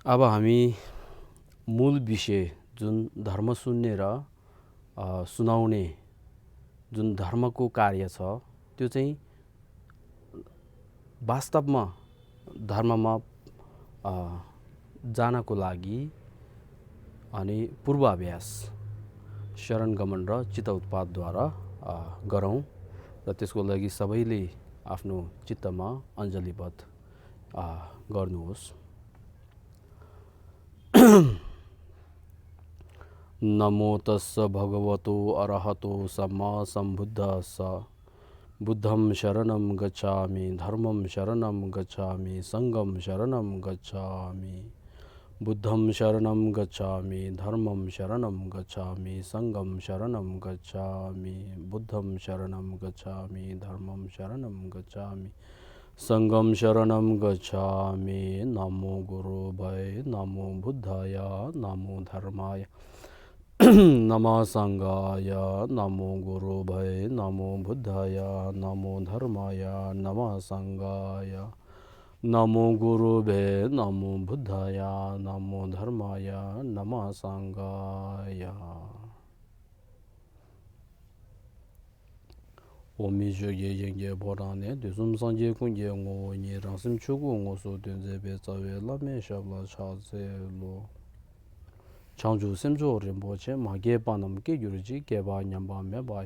अब हामी मूल विषय जुन धर्म सुन्ने र सुनाउने जुन धर्मको कार्य छ त्यो चाहिँ वास्तवमा धर्ममा जानको लागि अनि पूर्वाभ्यास शरणगमन र चित्त उत्पादद्वारा गरौँ र त्यसको लागि सबैले आफ्नो चित्तमा अञ्जलिबद्ध गर्नुहोस्। नमो तस्स भगवतो अरहतो सम्मा सम्बुद्धस्स। बुद्धं शरणं गच्छामि, धर्मं शरणं गच्छामि, संघं शरणं गच्छामि। बुद्धं शरणं गच्छामि, धर्मं शरणं गच्छामि, संघं शरणं गच्छामि। बुद्धं शरणं गच्छामि, धर्मं शरणं गच्छामि, संघं शरणं गच्छामि। नमो गुरुभ्ये नमो बुद्धाय नमो धर्माय नमः संघाय। नमो गुरुभ्ये नमो बुद्धाय नमो धर्माय नमः संघाय। नमो गुरुभ्ये नमो बुद्धाय नमो धर्माय नमः संघाय। ओमी जोगे येंगे बोराने दुसुम Sanjay कुंजे ngो ni rangsim chugu ngo so denze be zawe la me shabla cha ze lo changju semjo rinpoche ma ge panam ke gyurji ge ba nyamba me ba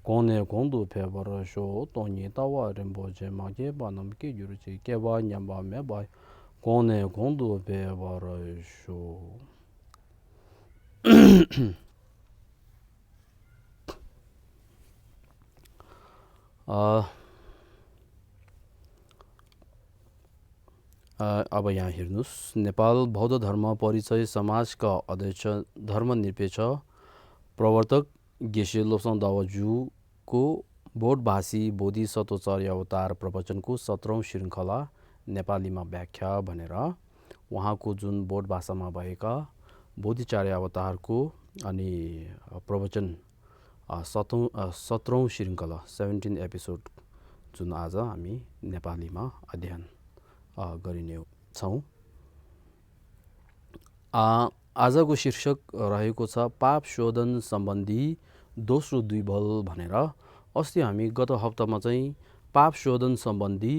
gone gondu pe bar sho to ni tawa rinpoche ma ge panam ke gyurji ge ba nyamba me ba gone gondu pe bar sho अब यहाँ हेर्नुस्। नेपाल बौद्ध धर्म परिचय समाजका अध्यक्ष धर्मनिरपेक्ष प्रवर्तक गेशे लोप्साङ दावाजुको बोटभाषी बोधिसत्वचर्य अवतार प्रवचनको 17औं श्रृङ्खला नेपालीमा व्याख्या भनेर उहाँको जुन बोट भाषामा भएका बोधिचार्य अवतारको अनि प्रवचन 17औं श्रृङ्खला 17 एपिसोड जुन आज हामी नेपालीमा अध्ययन गरिने छौँ। आजको शीर्षक रहेको छ पाप शोधन सम्बन्धी दोस्रो दुई बल भनेर। अस्ति हामी गत हप्तामा चाहिँ पाप शोधन सम्बन्धी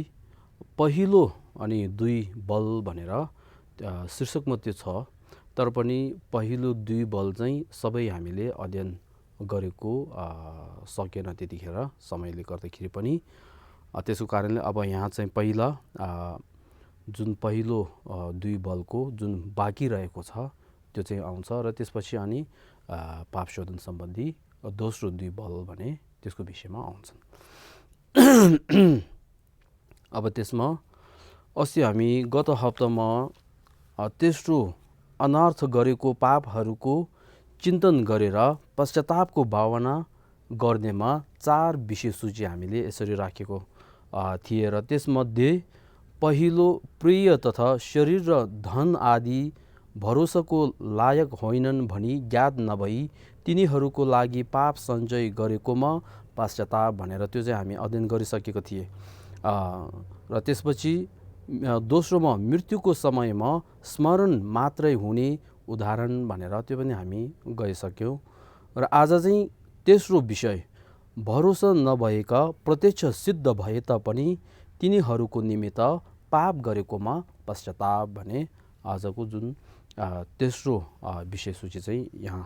पहिलो अनि दुई बल भनेर शीर्षकमा त्यो छ, तर पनि पहिलो दुई बल चाहिँ सबै हामीले अध्ययन गरेको सकेन त्यतिखेर समयले गर्दाखेरि पनि। त्यसको कारणले अब यहाँ चाहिँ पहिला जुन पहिलो दुई बलको जुन बाँकी रहेको छ त्यो चाहिँ आउँछ र त्यसपछि अनि पाप शोधन सम्बन्धी दोस्रो दुई बल भने त्यसको विषयमा आउँछन्। अब त्यसमा अस्ति हामी गत हप्तामा तेस्रो अनर्थ गरेको पापहरूको चिन्तन गरेर पश्चातापको भावना गर्नेमा 4 विषय सूची हामीले यसरी राखेको थिए र त्यसमध्ये पहिलो प्रिय तथा शरीर र धन आदि भरोसाको लायक होइनन् भनी ज्ञात नभई तिनीहरूको लागि पाप सञ्चय गरेकोमा पश्चाताप भनेर त्यो चाहिँ हामी अध्ययन गरिसकेको थिए। र त्यसपछि दोस्रोमा मृत्युको समयमा स्मरण मात्रै हुने उदाहरण भनेर त्यो पनि हामी गइसक्यौँ। र आज चाहिँ तेस्रो विषय भरोसा नभएका प्रत्यक्ष सिद्ध भए तापनि तिनीहरूको निमित्त पाप गरेकोमा पश्चाताप भने आजको जुन तेस्रो विषय सूची चाहिँ यहाँ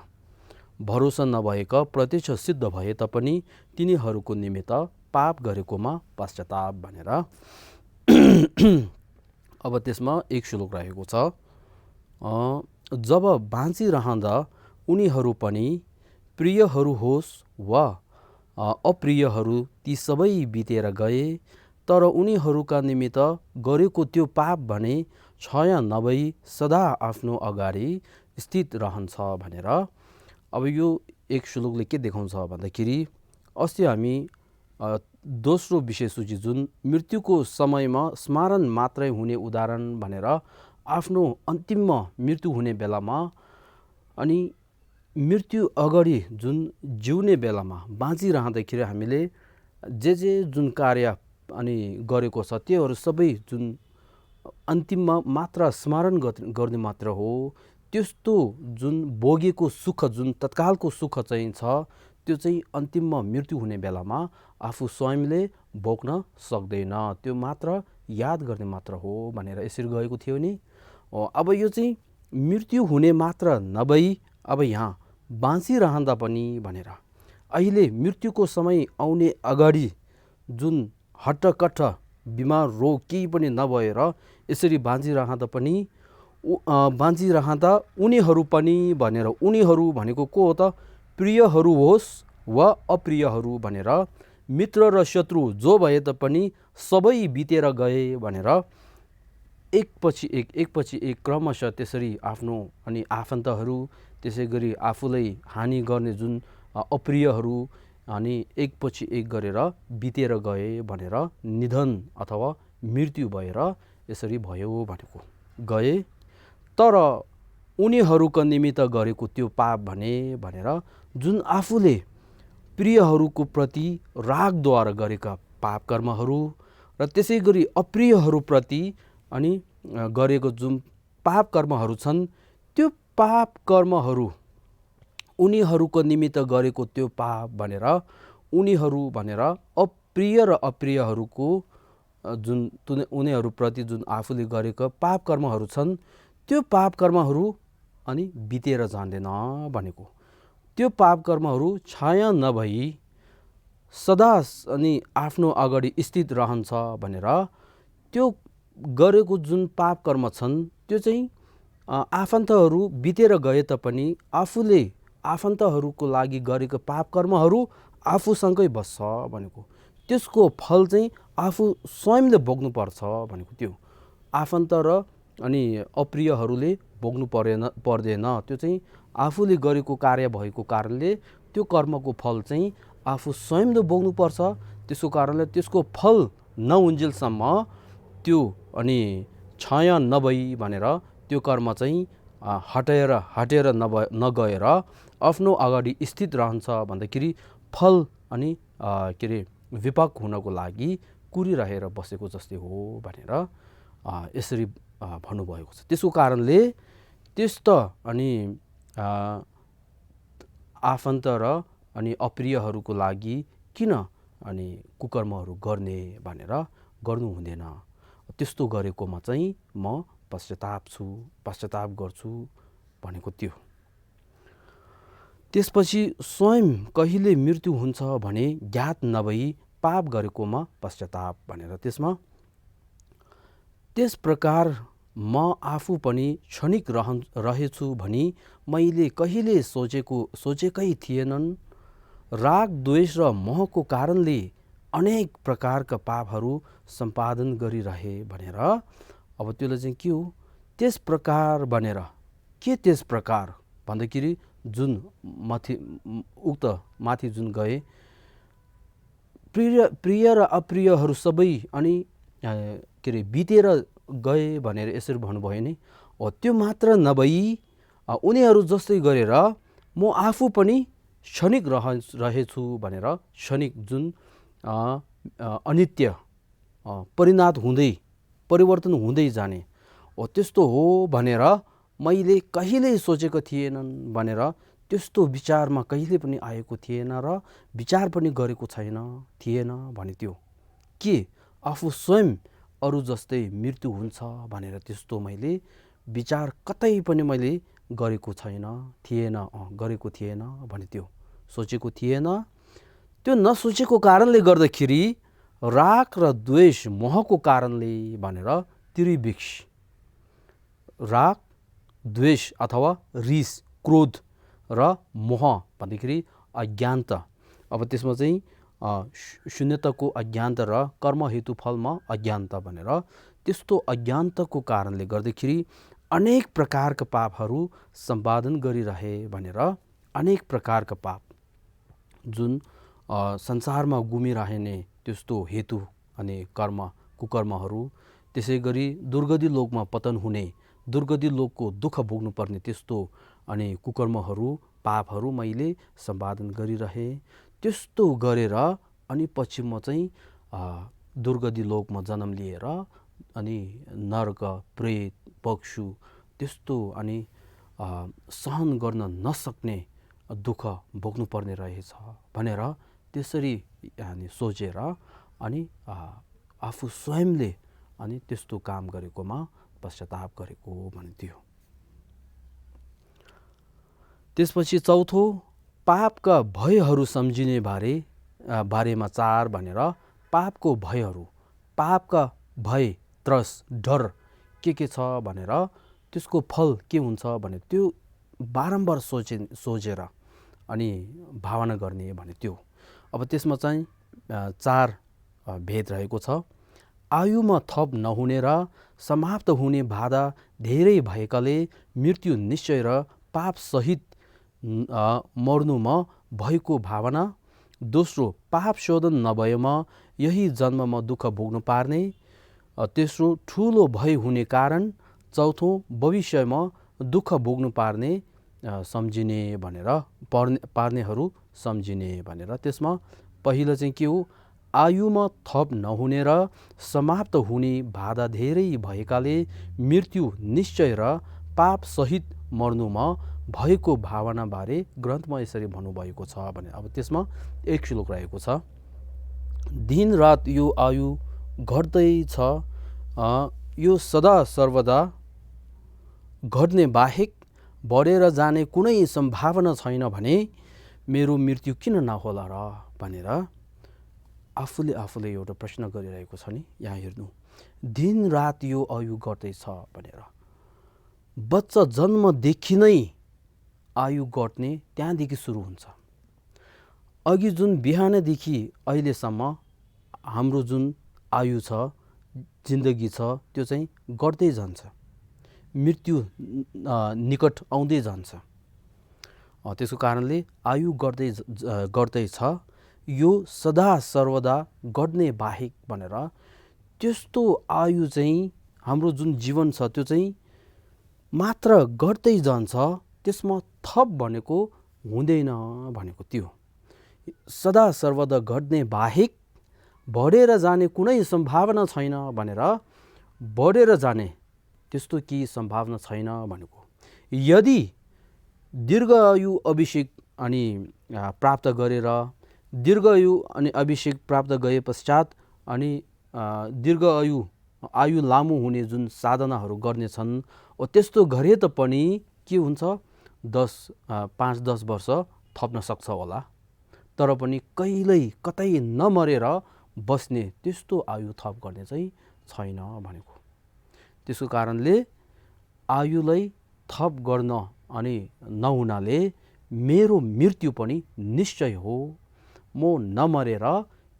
भरोसा नभएका प्रत्यक्ष सिद्ध भए तापनि तिनीहरूको निमित्त पाप गरेकोमा पश्चाताप भनेर। अब त्यसमा एक श्लोक रहेको छ। जब बाँचिरहँदा उनीहरू पनि प्रियहरू होस् वा अप्रियहरू ती सबै बितेर गए, तर उनीहरूका निमित्त गरेको त्यो पाप भने क्षय नभई सदा आफ्नो अगाडि स्थित रहन्छ भनेर। अब यो एक श्लोकले के देखाउँछ भन्दाखेरि अस्ति हामी दोस्रो विषय सूची जुन मृत्युको समयमा स्मरण मात्रै हुने उदाहरण भनेर आफ्नो अन्तिममा मृत्यु हुने बेलामा अनि मृत्यु अगाडि जुन जिउने बेलामा बाँचिरहँदाखेरि हामीले जे जुन कार्य अनि गरेको छ त्योहरू सबै जुन अन्तिममा मात्र स्मरण गर्ने मात्र हो। त्यस्तो जुन भोगेको सुख, जुन तत्कालको सुख चाहिँ छ, त्यो चाहिँ अन्तिममा मृत्यु हुने बेलामा आफू स्वयंले भोग्न सक्दैन, त्यो मात्र याद गर्ने मात्र हो भनेर यसरी गएको थियो नि। अब यो चाहिँ मृत्यु हुने मात्र नभई अब यहाँ बाँचिरहँदा पनि भनेर, अहिले मृत्युको समय आउने अगाडि जुन हट्टकट्ट बिमार रोग केही पनि नभएर यसरी बाँचिरहँदा पनि बाँचिरहँदा उनीहरू पनि भनेर, उनीहरू भनेको को हो त? प्रियहरू होस् वा अप्रियहरू भनेर, मित्र र शत्रु जो भए तापनि सबै बितेर गए भनेर एकपछि एक क्रमशः त्यसरी आफ्नो अनि आफन्तहरू, त्यसै गरी आफूलाई हानि गर्ने जुन अप्रियहरू अनि एकपछि एक गरेर बितेर गए भनेर, निधन अथवा मृत्यु भएर यसरी भयो भनेको गए। तर उनीहरूको निमित्त गरेको त्यो पाप भनेर जुन आफूले प्रियहरूको प्रति रागद्वारा गरेका पाप कर्महरू र त्यसै गरी अप्रियहरूप्रति अनि गरेको जुन पाप कर्महरू छन्, त्यो पाप कर्महरू उनीहरूको निमित्त गरेको त्यो पाप भनेर, उनीहरू भनेर अप्रिय र अप्रियहरूको जुन उनीहरूप्रति जुन आफूले गरेका पाप कर्महरू छन्, त्यो पाप कर्महरू अनि बितेर जाँदैन भनेको। त्यो पाप कर्महरू छाया नभई सदा अनि आफ्नो अगाडि स्थित रहन्छ भनेर, त्यो गरेको जुन पाप कर्म छन् त्यो चाहिँ आफन्तहरू बितेर गए तापनि आफूले आफन्तहरूको लागि गरेको पाप कर्महरू आफूसँगै बस्छ भनेको। त्यसको फल चाहिँ आफू स्वयंले भोग्नुपर्छ भनेको। त्यो आफन्त र अनि अप्रियहरूले भोग्नु पर्दैन, त्यो चाहिँ आफूले गरेको कार्य भएको कारणले त्यो कर्मको फल चाहिँ आफू स्वयंले भोग्नुपर्छ। त्यसको कारणले त्यसको फल नहुन्जेलसम्म त्यो अनि क्षय नभई भनेर त्यो कर्म चाहिँ हटेर नगएर आफ्नो अगाडि स्थित रहन्छ भन्दाखेरि फल अनि के अरे विपाक हुनको लागि कुरिरहेर बसेको जस्तै हो भनेर यसरी भन्नुभएको छ। त्यसको कारणले त्यस्तो अनि आफन्त र अनि अप्रियहरूको लागि किन अनि कुकर्महरू गर्ने भनेर गर्नु हुँदैन। त्यस्तो गरेकोमा चाहिँ म पश्चाताप गर्छु भनेको त्यो। त्यसपछि स्वयं कहिले मृत्यु हुन्छ भने ज्ञात नभई पाप गरेकोमा पश्चाताप भनेर, त्यसमा त्यस प्रकार म आफू पनि क्षणिक रहेछु भनी मैले कहिले सोचेकै थिएनन्। राग द्वेष र मोहको कारणले अनेक प्रकारका पापहरू सम्पादन गरिरहे भनेर। अब त्यसले चाहिँ के हो? त्यस प्रकार भनेर के त्यस प्रकार भन्दाखेरि जुन माथि जुन गए प्रिय र अप्रियहरू सबै अनि के अरे बितेर गए भनेर यसरी भन्नुभयो नि। त्यो मात्र नभई उनीहरू जस्तै गरेर म आफू पनि क्षणिक रहेछु भनेर, क्षणिक जुन अनित्य परिवर्तन हुँदै जाने त्यस्तो हो भनेर मैले कहिल्यै सोचेको थिएनन् भनेर, त्यस्तो विचारमा कहिले पनि आएको थिएन र विचार पनि गरेको थिएन भने त्यो के आफू स्वयं अरू जस्तै मृत्यु हुन्छ भनेर त्यस्तो मैले विचार कतै पनि मैले गरेको थिएन भने त्यो सोचेको थिएन। त्यो नसोचेको कारणले गर्दाखेरि राग र द्वेष मोहको कारणले भनेर त्रिविक्ष, राग द्वेष अथवा रिस क्रोध र मोह भन्दाखेरि अज्ञानता। अब त्यसमा चाहिँ शून्यताको अज्ञानता र कर्म हेतु फलमा अज्ञानता भनेर, त्यस्तो अज्ञानताको कारणले गर्दाखेरि अनेक प्रकारका पापहरू सम्पादन गरिरहे भनेर, अनेक प्रकारका पाप जुन संसारमा घुमिरहने त्यस्तो हेतु अनि कुकर्महरू, त्यसै गरी दुर्गति लोकमा पतन हुने, दुर्गति लोकको दुःख भोग्नुपर्ने त्यस्तो अनि कुकर्महरू पापहरू मैले सम्पादन गरिरहेँ। त्यस्तो गरेर अनि पछि म चाहिँ दुर्गति लोकमा जन्म लिएर अनि नर्क, प्रेत, पक्षु त्यस्तो अनि सहन गर्न नसक्ने दुःख भोग्नुपर्ने रहेछ भनेर त्यसरी अनि सोचेर अनि आफू स्वयंले अनि त्यस्तो काम गरेकोमा पश्चाताप गरेको भन्थ्यो। त्यसपछि चौथो, पापका भयहरू सम्झिने बारेमा 4 भनेर पापको भयहरू, पापका भय, त्रस, डर के छ भनेर त्यसको फल के हुन्छ भने त्यो बारम्बार सोचेर अनि भावना गर्ने भने त्यो। अब त्यसमा चाहिँ 4 भेद रहेको छ। आयुमा थप नहुने र समाप्त हुने बाधा धेरै भएकाले मृत्यु निश्चय र पाप सहित मर्नुमा भएको भावना। दोस्रो, पाप शोधन नभएमा यही जन्ममा दुःख भोग्नु पार्ने। तेस्रो, ठुलो भय हुने कारण। चौथो, भविष्यमा दुःख भोग्नु पार्ने सम्झिने भनेर पार्नेहरू सम्झिने भनेर। त्यसमा पहिलो चाहिँ के हो, आयुमा थप नहुने र समाप्त हुने बाधा धेरै भएकाले मृत्यु निश्चय र पाप सहित मर्नुमा भएको भावनाबारे ग्रन्थमा यसरी भन्नुभएको छ भने। अब त्यसमा एक श्लोक रहेको छ, दिन रात यो आयु घट्दैछ, यो सदा सर्वदा घट्ने बाहेक बढेर जाने कुनै सम्भावना छैन भने मेरो मृत्यु किन नहोला र भनेर आफूले एउटा प्रश्न गरिरहेको छ नि। यहाँ हेर्नु, दिन रात यो आयु घट्दैछ भनेर। बच्चा जन्मदेखि नै आयु घट्ने त्यहाँदेखि सुरु हुन्छ। अघि जुन बिहानदेखि अहिलेसम्म हाम्रो जुन आयु छ, जिन्दगी छ, त्यो चाहिँ घट्दै जान्छ, मृत्यु निकट आउँदै जान्छ। त्यसको कारणले आयु घट्दैछ, यो सदा सर्वदा घट्ने बाहेक भनेर त्यस्तो आयु चाहिँ हाम्रो जुन जीवन छ त्यो चाहिँ मात्र घट्दै जान्छ, त्यसमा थप भनेको हुँदैन भनेको त्यो। सदा सर्वदा घट्ने बाहेक बढेर जाने कुनै सम्भावना छैन भनेर बढेर जाने त्यस्तो केही सम्भावना छैन भनेको। यदि दीर्घायु अभिषेक अनि प्राप्त गरेर दीर्घायु अनि अभिषेक प्राप्त गए पश्चात अनि आयु लामो हुने जुन साधनाहरू गर्नेछन्, त्यस्तो गरे पनि के हुन्छ, 5-10 वर्ष थप्न सक्छ होला, तर पनि कहिल्यै कतै नमरेर बस्ने त्यस्तो आयु थप गर्ने चाहिँ छैन भनेको। त्यसको कारणले आयुलाई थप गर्न अनि नहुनाले मेरो मृत्यु पनि निश्चय हो, म नमरेर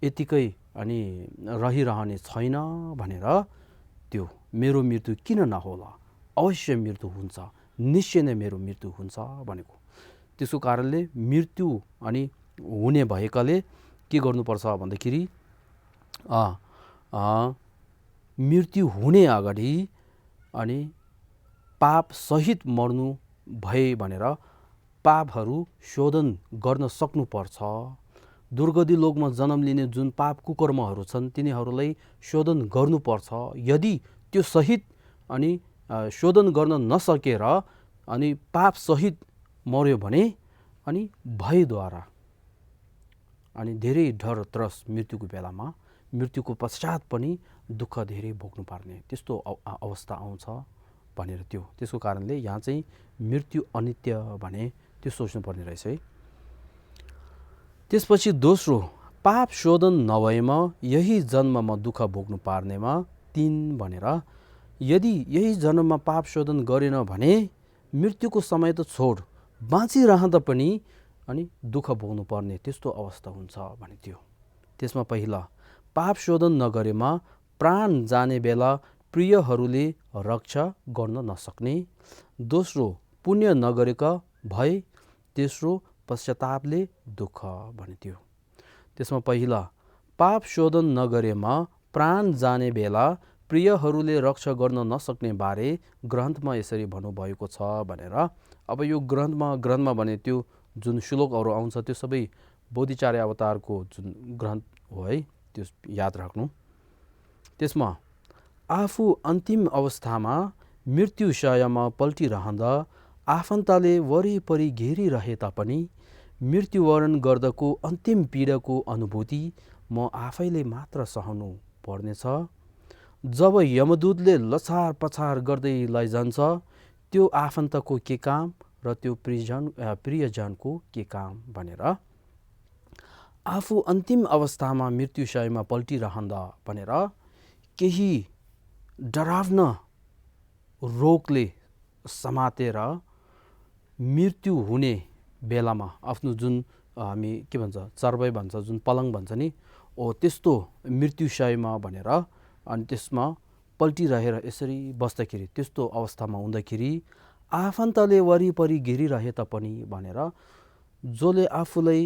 यतिकै अनि रहिरहने छैन भनेर त्यो मेरो मृत्यु किन नहोला, अवश्य मृत्यु हुन्छ, निश्चय नै मेरो मृत्यु हुन्छ भनेको। त्यसको कारणले मृत्यु अनि हुने भएकाले के गर्नुपर्छ भन्दाखेरि मृत्यु हुने अगाडि अनि पाप सहित मर्नु भए भनेर पापहरू शोधन गर्न सक्नुपर्छ। दुर्गति लोकमा जन्म लिने जुन पाप कुकर्महरू छन् तिनीहरूलाई शोधन गर्नुपर्छ। यदि त्यो सहित अनि शोधन गर्न नसकेर अनि पाप सहित मर्यो भने अनि भयद्वारा अनि धेरै डर त्रस मृत्युको बेलामा, मृत्युको पश्चात पनि दुःख धेरै भोग्नु पर्ने त्यस्तो अवस्था आउँछ भनेर त्यो। त्यसको कारणले यहाँ चाहिँ मृत्यु अनित्य भने त्यो सोच्नुपर्ने रहेछ है। त्यसपछि दोस्रो, पाप शोधन नभएमा यही जन्ममा दुःख भोग्नु पार्नेमा 3 भनेर, यदि यही जन्ममा पाप शोधन गरेन भने मृत्युको समय त छोड, बाँचिरहँदा पनि अनि दुःख भोग्नु पर्ने त्यस्तो अवस्था हुन्छ भने त्यो। त्यसमा पहिला, पाप शोधन नगरेमा प्राण जाने बेला प्रियहरूले रक्षा गर्न नसक्ने। दोस्रो, पुण्य नगरेका भय। तेस्रो, पश्चातापले दुःख भने त्यो। त्यसमा पहिला, पाप शोधन नगरेमा प्राण जाने बेला प्रियहरूले रक्षा गर्न नसक्ने बारे ग्रन्थमा यसरी भन्नुभएको छ भनेर। अब यो ग्रन्थमा भने त्यो जुन श्लोकहरू आउँछ त्यो सबै बोधिचार्य अवतारको जुन ग्रन्थ हो है, त्यो याद राख्नु। त्यसमा आफू अन्तिम अवस्थामा मृत्युशयमा पल्टिरहँदा आफन्तले वरिपरि घेरिरहे तापनि मृत्युवरण गर्दाको अन्तिम पीडाको अनुभूति म आफैले मात्र सहनु पर्नेछ। जब यमदूतले लछार पछार गर्दै लैजान्छ त्यो आफन्तको के काम र त्यो प्रियजनको के काम भनेर आफू अन्तिम अवस्थामा मृत्युशयमा पल्टिरहँदा भनेर केही डरावना रोगले समातेर मृत्यु हुने बेलामा आफ्नो जुन हामी के भन्छ चर्बै भन्छ जुन पलङ भन्छ नि त्यस्तो मृत्युशयमा भनेर अनि त्यसमा पल्टिरहेर यसरी बस्दाखेरि त्यस्तो अवस्थामा हुँदाखेरि आफन्तले वरिपरि घेरिरहे तापनि भनेर जसले आफूलाई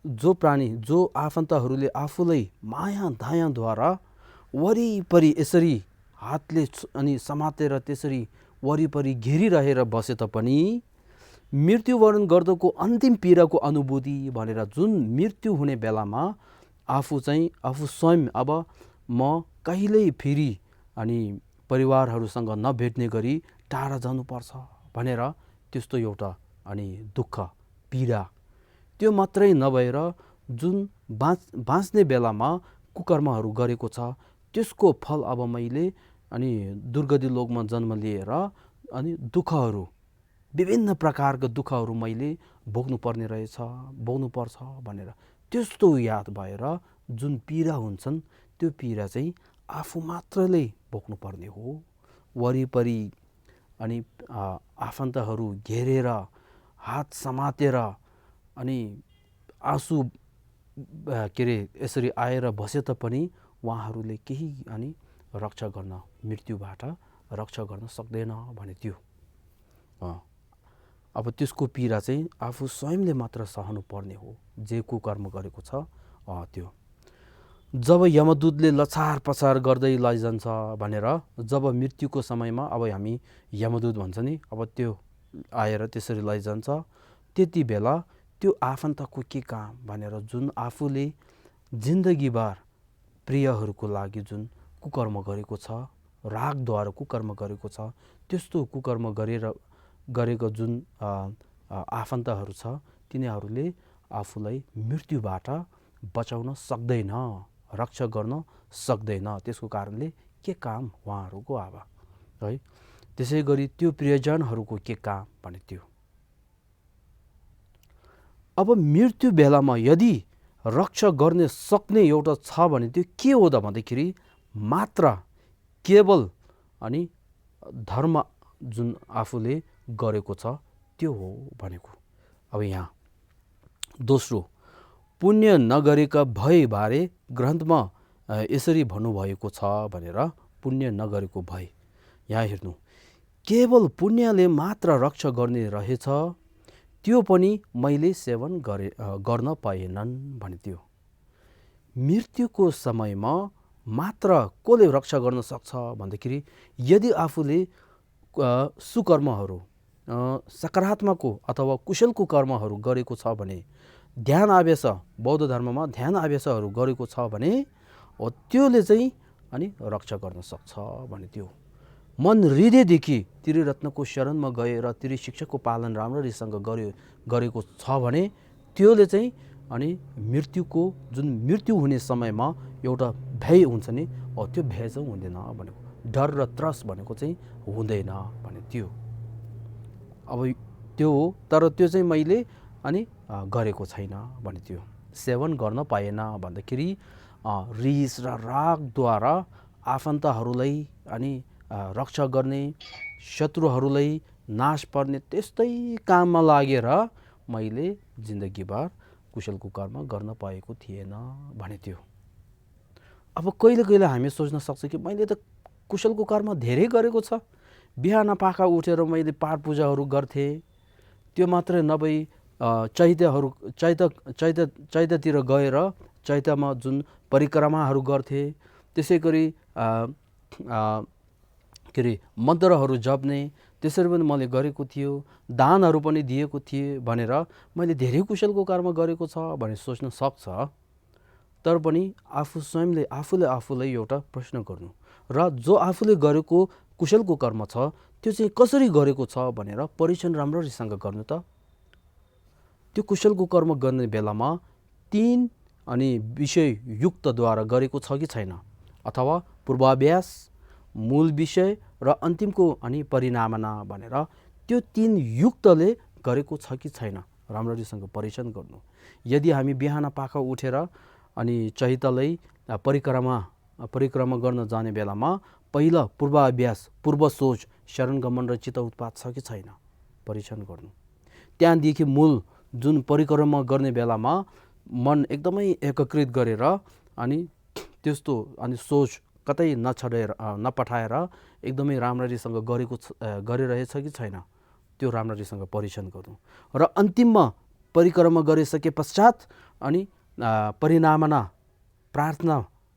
जो प्राणी जो आफन्तहरूले आफूलाई माया दयाद्वारा वरिपरि यसरी हातले अनि समातेर त्यसरी वरिपरि घेरिरहेर बसे तापनि मृत्युवरण गर्दाको अन्तिम पीडाको अनुभूति भनेर जुन मृत्यु हुने बेलामा आफू स्वयं अब म कहिल्यै फेरि अनि परिवारहरूसँग नभेट्ने गरी टाढा जानुपर्छ भनेर त्यस्तो एउटा अनि दुःख पीडा त्यो मात्रै नभएर जुन बाँच्ने बेलामा कुकर्महरू गरेको छ त्यसको फल अब मैले अनि दुर्गति लोकमा जन्म लिएर अनि दुःखहरू विभिन्न प्रकारका दुःखहरू मैले भोग्नुपर्ने रहेछ भोग्नुपर्छ भनेर त्यस्तो याद भएर जुन पीडा हुन्छन् त्यो पीडा चाहिँ आफू मात्रले भोग्नुपर्ने हो। वरिपरि अनि आफन्तहरू घेरेर हात समातेर अनि आँसु के अरे यसरी आएर बसे तापनि उहाँहरूले केही अनि रक्षा गर्न मृत्युबाट रक्षा गर्न सक्दैन भने त्यो अब त्यसको पीडा चाहिँ आफू स्वयंले मात्र सहनु पर्ने हो जे कुकर्म गरेको छ त्यो। जब यमदूतले लछार पछार गर्दै लैजान्छ भनेर जब मृत्युको समयमा अब हामी यमदूत भन्छ नि अब त्यो आएर त्यसरी लैजान्छ त्यति बेला त्यो आफन्तको के काम भनेर जुन आफूले जिन्दगीभर प्रियहरूको लागि जुन कुकर्म गरेको छ रागद्वारा कुकर्म गरेको छ त्यस्तो कुकर्म गरेको जुन आफन्तहरू छ तिनीहरूले आफूलाई मृत्युबाट बचाउन सक्दैन रक्षा गर्न सक्दैन। त्यसको कारणले के काम उहाँहरूको अब है त्यसै गरी त्यो प्रियजनहरूको के काम भने त्यो अब मृत्यु बेलामा यदि रक्षा गर्ने सक्ने एउटा छ भने त्यो के हो त भन्दाखेरि मात्र केवल अनि धर्म जुन आफूले गरेको छ त्यो हो भनेको। अब यहाँ दोस्रो पुण्य नगरेका भय बारे ग्रन्थमा यसरी भन्नुभएको छ भनेर पुण्य नगरेको भय यहाँ हेर्नु केवल पुण्यले मात्र रक्षा गर्ने रहेछ त्यो पनि मैले सेवन गर्न पाएनन् भने त्यो मृत्युको समयमा मात्र कसले रक्षा गर्न सक्छ भन्दाखेरि यदि आफूले सुकर्महरू सकारात्मक अथवा कुशलको कर्महरू गरेको छ भने ध्यान आवेश बौद्ध धर्ममा ध्यान आवेशहरू गरेको छ भने त्योले चाहिँ अनि रक्षा गर्न सक्छ भने त्यो मन हृदयदेखि त्रिरत्नको शरणमा गएर त्रि शिक्षाको पालन राम्ररीसँग गरेको छ भने त्योले चाहिँ अनि मृत्युको जुन मृत्यु हुने समयमा एउटा भय हुन्छ नि त्यो भय चाहिँ हुँदैन भनेको डर र त्रस भनेको चाहिँ हुँदैन भने त्यो अब त्यो हो तर त्यो चाहिँ मैले अनि गरेको छैन भने त्यो सेवन गर्न पाएन भन्दाखेरि रिस र रागद्वारा आफन्तहरूलाई अनि रक्षा गर्ने शत्रुहरूलाई नाश पर्ने त्यस्तै काममा लागेर मैले जिन्दगीभर कुशलको कर्म गर्न पाएको थिएन भने त्यो। अब कहिले कहिले हामी सोच्न सक्छ कि मैले त कुशलको कर्म धेरै गरेको छ बिहान पाखा उठेर मैले पाठ पूजाहरू गर्थेँ त्यो मात्रै नभई चैत्यतिर गएर चैत्यमा जुन परिक्रमाहरू गर्थे त्यसै गरी के अरे मन्त्रहरू जप्ने त्यसरी पनि मैले गरेको थियो दानहरू पनि दिएको थिएँ भनेर मैले धेरै कुशलको कर्म गरेको छ भने सोच्न सक्छ तर पनि आफू स्वयंले आफूले आफूलाई एउटा प्रश्न गर्नु र जो आफूले गरेको कुशलको कर्म छ त्यो चाहिँ कसरी गरेको छ भनेर परीक्षण राम्ररीसँग गर्नु त। त्यो कुशलको कर्म गर्ने बेलामा 3 विषययुक्तद्वारा गरेको छ कि छैन, अथवा पूर्वाभ्यास, मूल विषय र अन्तिमको परिणामना भनेर त्यो 3 युक्तले गरेको छ कि छैन राम्ररीसँग परीक्षण गर्नु। यदि हामी बिहान पाखा उठेर चैतलै परिक्रमा गर्न जाने बेलामा पहिला पूर्वाभ्यास, पूर्व सोच, शरणगमन र चित्त उत्पात छ कि छैन परीक्षण गर्नु। त्यहाँदेखि मूल जुन परिक्रमा गर्ने बेलामा मन एकदमै एकीकृत गरेर त्यस्तो सोच कतै नपठाएर एकदमै राम्ररीसँग गरिरहेछ कि छैन त्यो राम्ररीसँग परीक्षण गर्नु। र अन्तिममा परिक्रमा गरिसके पश्चात परिणामना प्रार्थना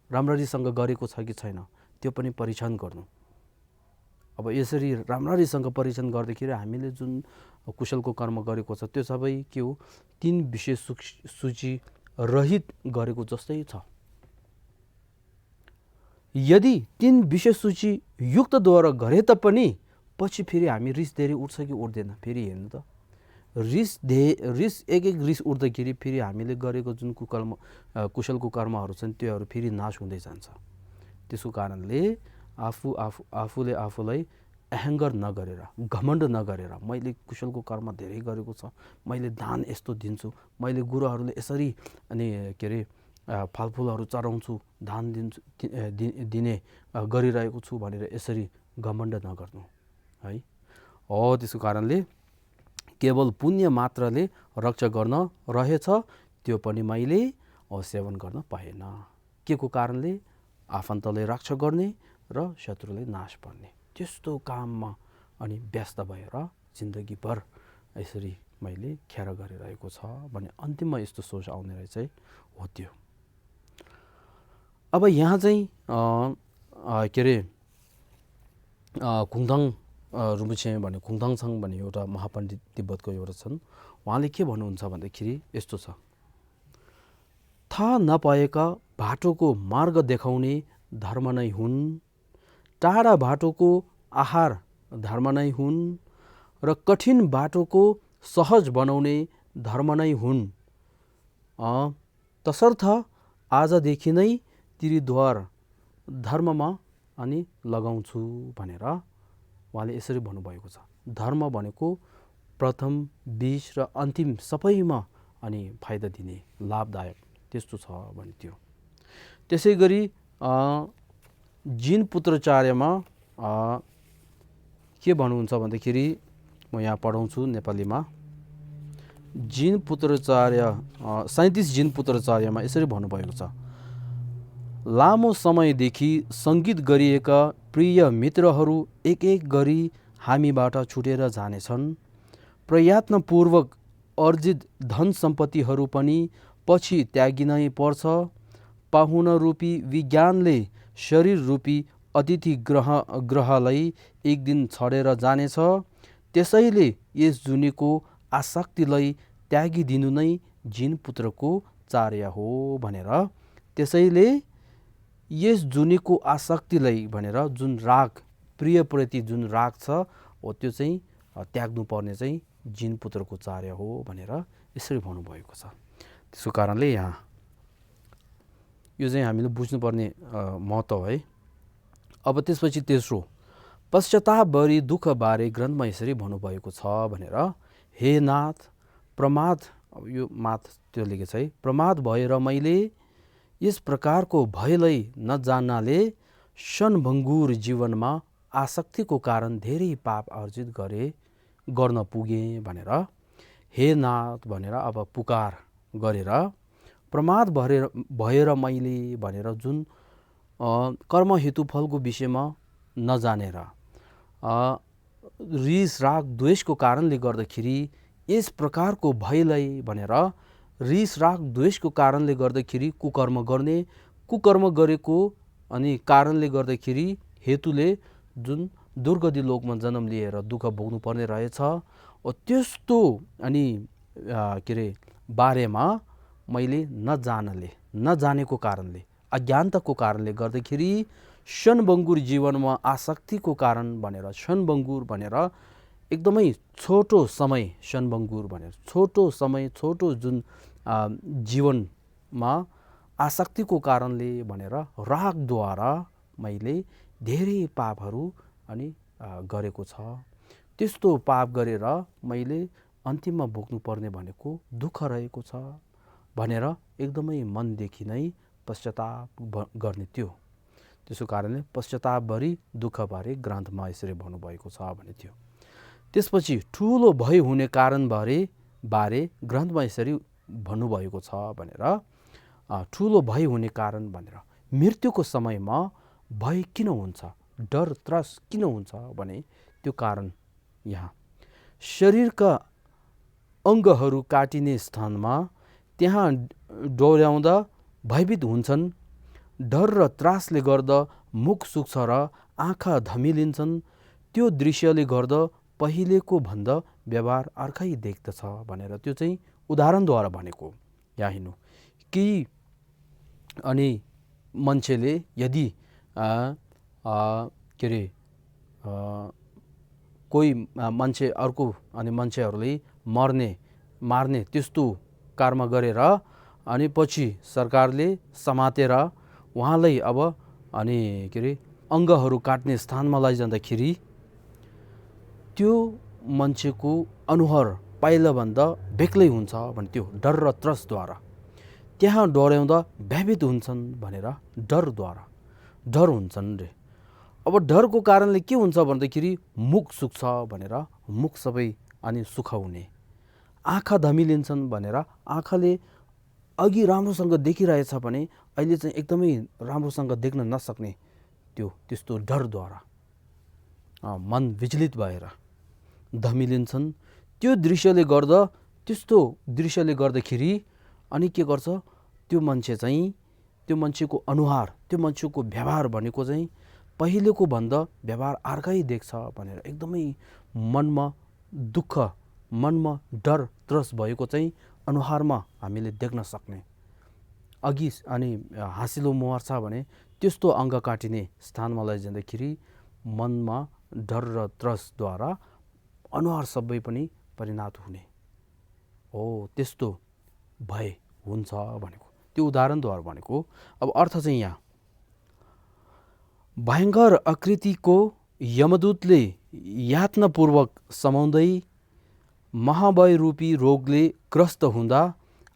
राम्ररीसँग गरेको छ कि छैन त्यो पनि परीक्षण गर्नु। अब यसरी राम्ररीसँग परीक्षण गर्दाखेरि हामीले जुन कुशलको कर्म गरेको छ त्यो सबै के हो, 3 विषय सूची रहित गरेको जस्तै छ। यदि 3 विषय सूची युक्तद्वारा गरे तापनि पछि फेरि हामी रिस धेरै उठ्छ कि उठ्दैन फेरि हेर्नु त। रिस एक रिस उठ्दाखेरि फेरि हामीले गरेको जुन कुशलको कर्महरू छन् त्योहरू फेरि नाश हुँदै जान्छ। त्यसको कारणले आफूले आफूलाई अहङ्कार नगरेर, घमण्ड नगरेर मैले कुशलको कर्म धेरै गरेको छ, मैले दान यस्तो दिन्छु, मैले गुरुहरूले यसरी फलफुलहरू चढाउँछु, दान दिने गरिरहेको छु भनेर यसरी घमण्ड नगर्नु है। त्यसको कारणले केवल पुण्य मात्रले रक्षा गर्न रहेछ त्यो पनि मैले सेवन गर्न पाएन। के को कारणले? आफन्तले रक्षा गर्ने र शत्रुले नाश पर्ने त्यस्तो काममा व्यस्त भएर जिन्दगीभर यसरी मैले खेर गरिरहेको छ भने अन्तिममा यस्तो सोच आउने रहेछ हो त्यो। अब यहाँ चाहिँ खुङथाङ रुम्बुछे भन्ने खुङथाङछाङ भन्ने एउटा महापण्डित तिब्बतको एउटा छन्। उहाँले के भन्नुहुन्छ भन्दाखेरि यस्तो छ, थाहा नपाएका बाटोको मार्ग देखाउने धर्म नै हुन्, टाढा बाटोको आहार धर्म नै हुन् र कठिन बाटोको सहज बनाउने धर्म नै हुन्। तसर्थ आजदेखि नै त्रिद्वार धर्ममा लगाउँछु भनेर उहाँले यसरी भन्नुभएको छ। धर्म भनेको प्रथम, बीच र अन्तिम सबैमा फाइदा दिने, लाभदायक त्यस्तो छ भने त्यो। त्यसै गरी जिन पुत्राचार्यमा के भन्नुहुन्छ भन्दाखेरि म यहाँ पढाउँछु नेपालीमा। जिन पुत्राचार्य 37 जिन पुत्राचार्यमा यसरी भन्नुभएको छ, लामो समयदेखि सङ्गीत गरिएका प्रिय मित्रहरू एक एक गरी हामीबाट छुटेर जानेछन्। प्रयत्नपूर्वक अर्जित धन सम्पत्तिहरू पनि पछि त्यागिनै पर्छ। पाहुना रूपी विज्ञानले शरीर रूपी अतिथि ग्रहलाई एक दिन छडेर जानेछ। त्यसैले यस जुनीको आसक्तिलाई त्यागिदिनु नै जिन पुत्रको कार्य हो भनेर, त्यसैले यस जुनीको आसक्तिलाई भनेर जुन राग, प्रियप्रति जुन राग छ हो त्यो चाहिँ त्याग्नु पर्ने चाहिँ जिन पुत्रको कार्य हो भनेर यसरी भन्नुभएको छ। त्यसको कारणले यहाँ यो चाहिँ हामीले बुझ्नुपर्ने महत्त्व है। अब त्यसपछि तेस्रो, पश्चातापभरि दुःखबारे ग्रन्थमा यसरी भन्नुभएको छ भनेर, हे नाथ प्रमाद, यो माथ त्यो लेखेको छ है, प्रमाद भएर मैले यस प्रकारको भयलाई नजान्नाले क्षणभङ्गुर जीवनमा आसक्तिको कारण धेरै पाप अर्जित गर्न पुगेँ भनेर, हे नाथ भनेर अब पुकार गरेर प्रमाद भएर मैले भनेर जुन कर्म हेतु फलको विषयमा नजानेर रिस राग द्वेषको कारणले गर्दाखेरि यस प्रकारको भयलाई भनेर रिस राग द्वेषको कारणले गर्दाखेरि कुकर्म गर्ने, कुकर्म गरेको कारणले गर्दाखेरि हेतुले जुन दुर्गति लोकमा जन्म लिएर दुःख भोग्नु पर्ने रहेछ त्यस्तो बारेमा मैले नजानेको कारणले, अज्ञानताको कारणले गर्दाखेरि क्षणभङ्गुर जीवनमा आसक्तिको कारण भनेर क्षणभङ्गुर भनेर एकदमै छोटो समय क्षणभङ्गुर भनेर छोटो समय छोटो जुन जीवनमा आसक्तिको कारणले भनेर रागद्वारा मैले धेरै पापहरू अनि गरेको छ। त्यस्तो पाप गरेर मैले अन्तिममा भोग्नुपर्ने भनेको दुःख रहेको छ भनेर एकदमै मनदेखि नै पश्चाताप गर्ने थियो। त्यसो कारणले पश्चातापभरि दुःखबारे ग्रन्थमा यसरी भन्नुभएको छ भने थियो। त्यसपछि ठुलो भय हुने कारण बारे ग्रन्थमा यसरी भन्नुभएको छ भनेर ठुलो भय हुने कारण भनेर मृत्युको समयमा भय किन हुन्छ, डर त्रास किन हुन्छ भने त्यो कारण यहाँ शरीरका अङ्गहरू काटिने स्थानमा त्यहाँ डोर्याउँदा भयभीत हुन्छन्। डर र त्रासले गर्दा मुख सुक्छ र आँखा धमिलिन्छन्। त्यो दृश्यले गर्दा पहिलेको भन्दा व्यवहार अर्कै देख्दछ भनेर त्यो चाहिँ उदाहरणद्वारा भनेको। यहाँ हेर्नु कि अनि मान्छेले यदि के अरे कोही मान्छे अर्को अनि मान्छेहरूले मार्ने त्यस्तो कर्म गरेर अनि पछि सरकारले समातेर उहाँलाई अब अनि के अरे अङ्गहरू काट्ने स्थानमा लैजाँदाखेरि त्यो मान्छेको अनुहार पहिलाभन्दा बेग्लै हुन्छ भने त्यो डर र त्रसद्वारा त्यहाँ डराउँदा भयभीत हुन्छन् भनेर डर हुन्छन् रे। अब डरको कारणले के हुन्छ भन्दाखेरि मुख सुक्छ भनेर मुख सबै अनि सुखाउने, आँखा धमिलिन्छन् भनेर आँखाले अघि राम्रोसँग देखिरहेछ भने अहिले चाहिँ एकदमै राम्रोसँग देख्न नसक्ने त्यस्तो डरद्वारा मन विचलित भएर धमिलिन्छन्। त्यो दृश्यले गर्दाखेरि अनि के गर्छ त्यो मान्छे चाहिँ त्यो मान्छेको अनुहार त्यो मान्छेको व्यवहार भनेको चाहिँ पहिलेको भन्दा व्यवहार अर्कै देख्छ भनेर एकदमै मनमा दुःख मनमा डर त्रस भएको चाहिँ अनुहारमा हामीले देख्न सक्ने। अघि अनि हाँसिलो मुहार छ भने त्यस्तो अङ्ग काटिने स्थानमा लैजाँदाखेरि मनमा डर र त्रसद्वारा अनुहार सबै पनि परिणत हुने हो, त्यस्तो भय हुन्छ भनेको त्यो उदाहरणद्वारा भनेको। अब अर्थ चाहिँ यहाँ भयङ्कर आकृतिको यमदूतले यातनापूर्वक समाउँदै महाभय रूपी रोगले ग्रस्त हुँदा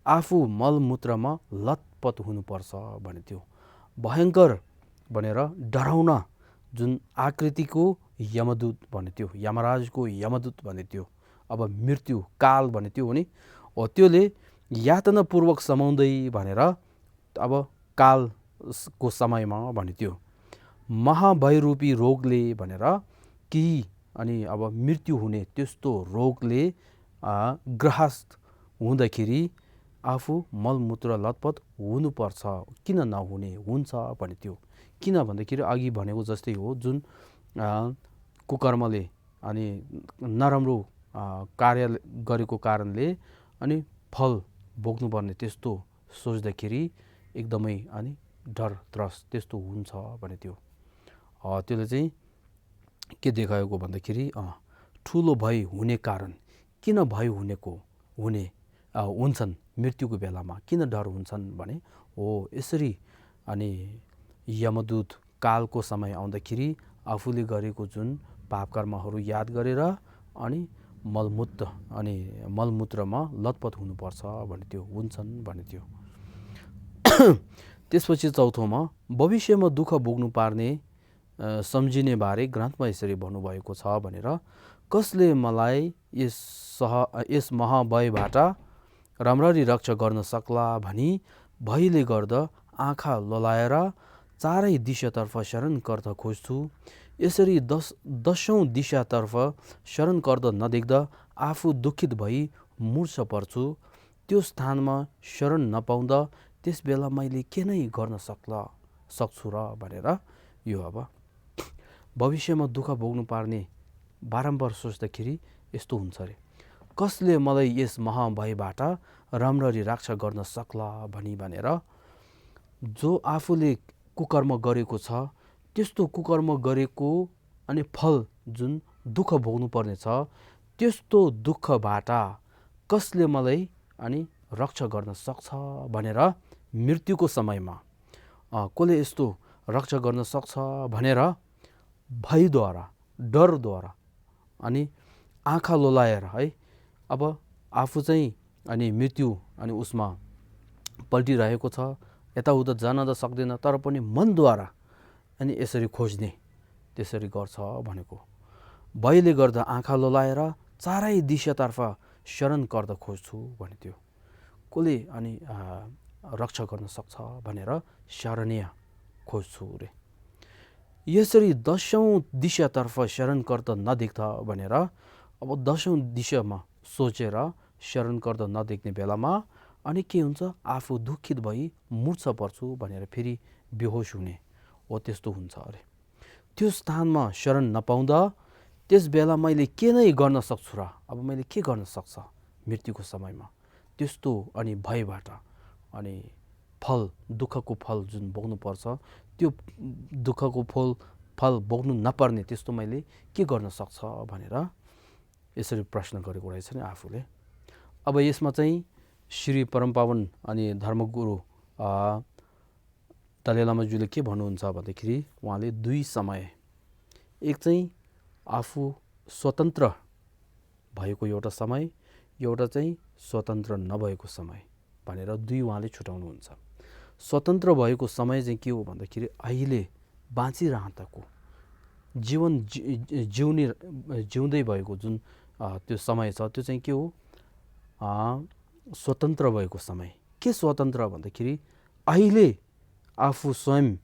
आफू मलमूत्रमा लतपत हुनुपर्छ भने थियो। भयङ्कर भनेर डराउन जुन आकृतिको यमदूत भने थियो, यमराजको यमदूत भने थियो, अब मृत्यु काल भने थियो भने त्योले यातनापूर्वक समाउँदै भनेर अब कालको समयमा भने थियो। महाभयरूपी रोगले भनेर केही अनि अब मृत्यु हुने त्यस्तो रोगले ग्रस्त हुँदाखेरि आफू मलमूत्र लतपत हुनुपर्छ, किन नहुने हुन्छ भने थियो। किन भन्दाखेरि अघि भनेको जस्तै हो, जुन कुकर्मले अनि नराम्रो कार्य गरेको कारणले अनि फल भोग्नुपर्ने त्यस्तो सोच्दाखेरि एकदमै अनि डर त्रस त्यस्तो हुन्छ भने थियो। त्यसले चाहिँ के देखाएको भन्दाखेरि ठुलो भय हुने कारण किन भय हुन्छन् मृत्युको बेलामा किन डर हुन्छन् भने हो यसरी अनि यमदूत कालको समय आउँदाखेरि आफूले गरेको जुन पाप कर्महरू याद गरेर अनि मलमूत्रमा लतपत हुनुपर्छ भने त्यो हुन्छन् भने थियो। त्यसपछि चौथोमा भविष्यमा दुःख भोग्नु पार्ने सम्झिने बारे ग्रन्थमा यसरी भन्नुभएको छ भनेर कसले मलाई यस महाभयबाट राम्ररी रक्षा गर्न सक्ला भनी भयले गर्दा आँखा ललाएर चारै दिशातर्फ शरणकर्ता खोज्छु। यसरी दशौं दिशातर्फ शरणकर्ता नदेख्दा आफू दुखित भई मूर्छा पर्छु। त्यो स्थानमा शरण नपाउँदा त्यस बेला मैले के नै गर्न सक्छु र भनेर यो अब भविष्यमा दुःख भोग्नु पार्ने बारम्बार सोच्दाखेरि यस्तो हुन्छ अरे, कसले मलाई यस महाभयबाट राम्ररी रक्षा गर्न सक्ला भनेर जो आफूले कुकर्म गरेको छ त्यस्तो कुकर्म गरेको अनि फल जुन दुःख भोग्नु पर्ने छ, त्यस्तो दुःखबाट कसले मलाई अनि रक्षा गर्न सक्छ भनेर मृत्युको समयमा कसले यस्तो रक्षा गर्न सक्छ भनेर भयद्वारा, डरद्वारा अनि आँखा लोलाएर है अब आफू चाहिँ अनि मृत्यु अनि उसमा पल्टिरहेको छ, यताउता जान त सक्दैन, तर पनि मनद्वारा अनि यसरी खोज्ने, त्यसरी गर्छ भनेको। भयले गर्दा आँखा लोलाएर चारै दिशातर्फ शरण गर्दा खोज्छु भने त्यो कसले अनि रक्षा गर्न सक्छ भनेर शरणीय खोज्छु रे। यसरी 10औं दिशातर्फ शरण गर्दा नदेख्दा भनेर अब 10औं दिशामा सोचेर शरण गर्दा नदेख्ने बेलामा अनि के हुन्छ, आफू दुखित भई मूर्छा पर्छु भनेर फेरि बेहोस हुने हो, त्यस्तो हुन्छ अरे। त्यो स्थानमा शरण नपाउँदा त्यस बेला मैले के नै गर्न सक्छु र, अब मैले के गर्न सक्छ मृत्युको समयमा, त्यस्तो अनि भयबाट अनि फल, दुःखको फल जुन भोग्नुपर्छ, त्यो दुःखको फल भोग्नु नपर्ने त्यस्तो मैले के गर्न सक्छ भनेर यसरी प्रश्न गरेको रहेछ नि आफूले। अब यसमा चाहिँ श्री परमपावन अनि धर्मगुरु दलाई लामाज्यूले के भन्नुहुन्छ भन्दाखेरि उहाँले दुई समय, एक चाहिँ आफू स्वतन्त्र भएको एउटा समय, एउटा चाहिँ स्वतन्त्र नभएको समय भनेर दुई उहाँले छुटाउनुहुन्छ। स्वतन्त्र भएको समय चाहिँ के हो भन्दाखेरि अहिले बाँचिरहँदाको जीवन जिउँदै भएको जुन त्यो समय छ, त्यो चाहिँ के हो, स्वतन्त्र भएको समय। के स्वतन्त्र भन्दाखेरि अहिले आफू स्वयं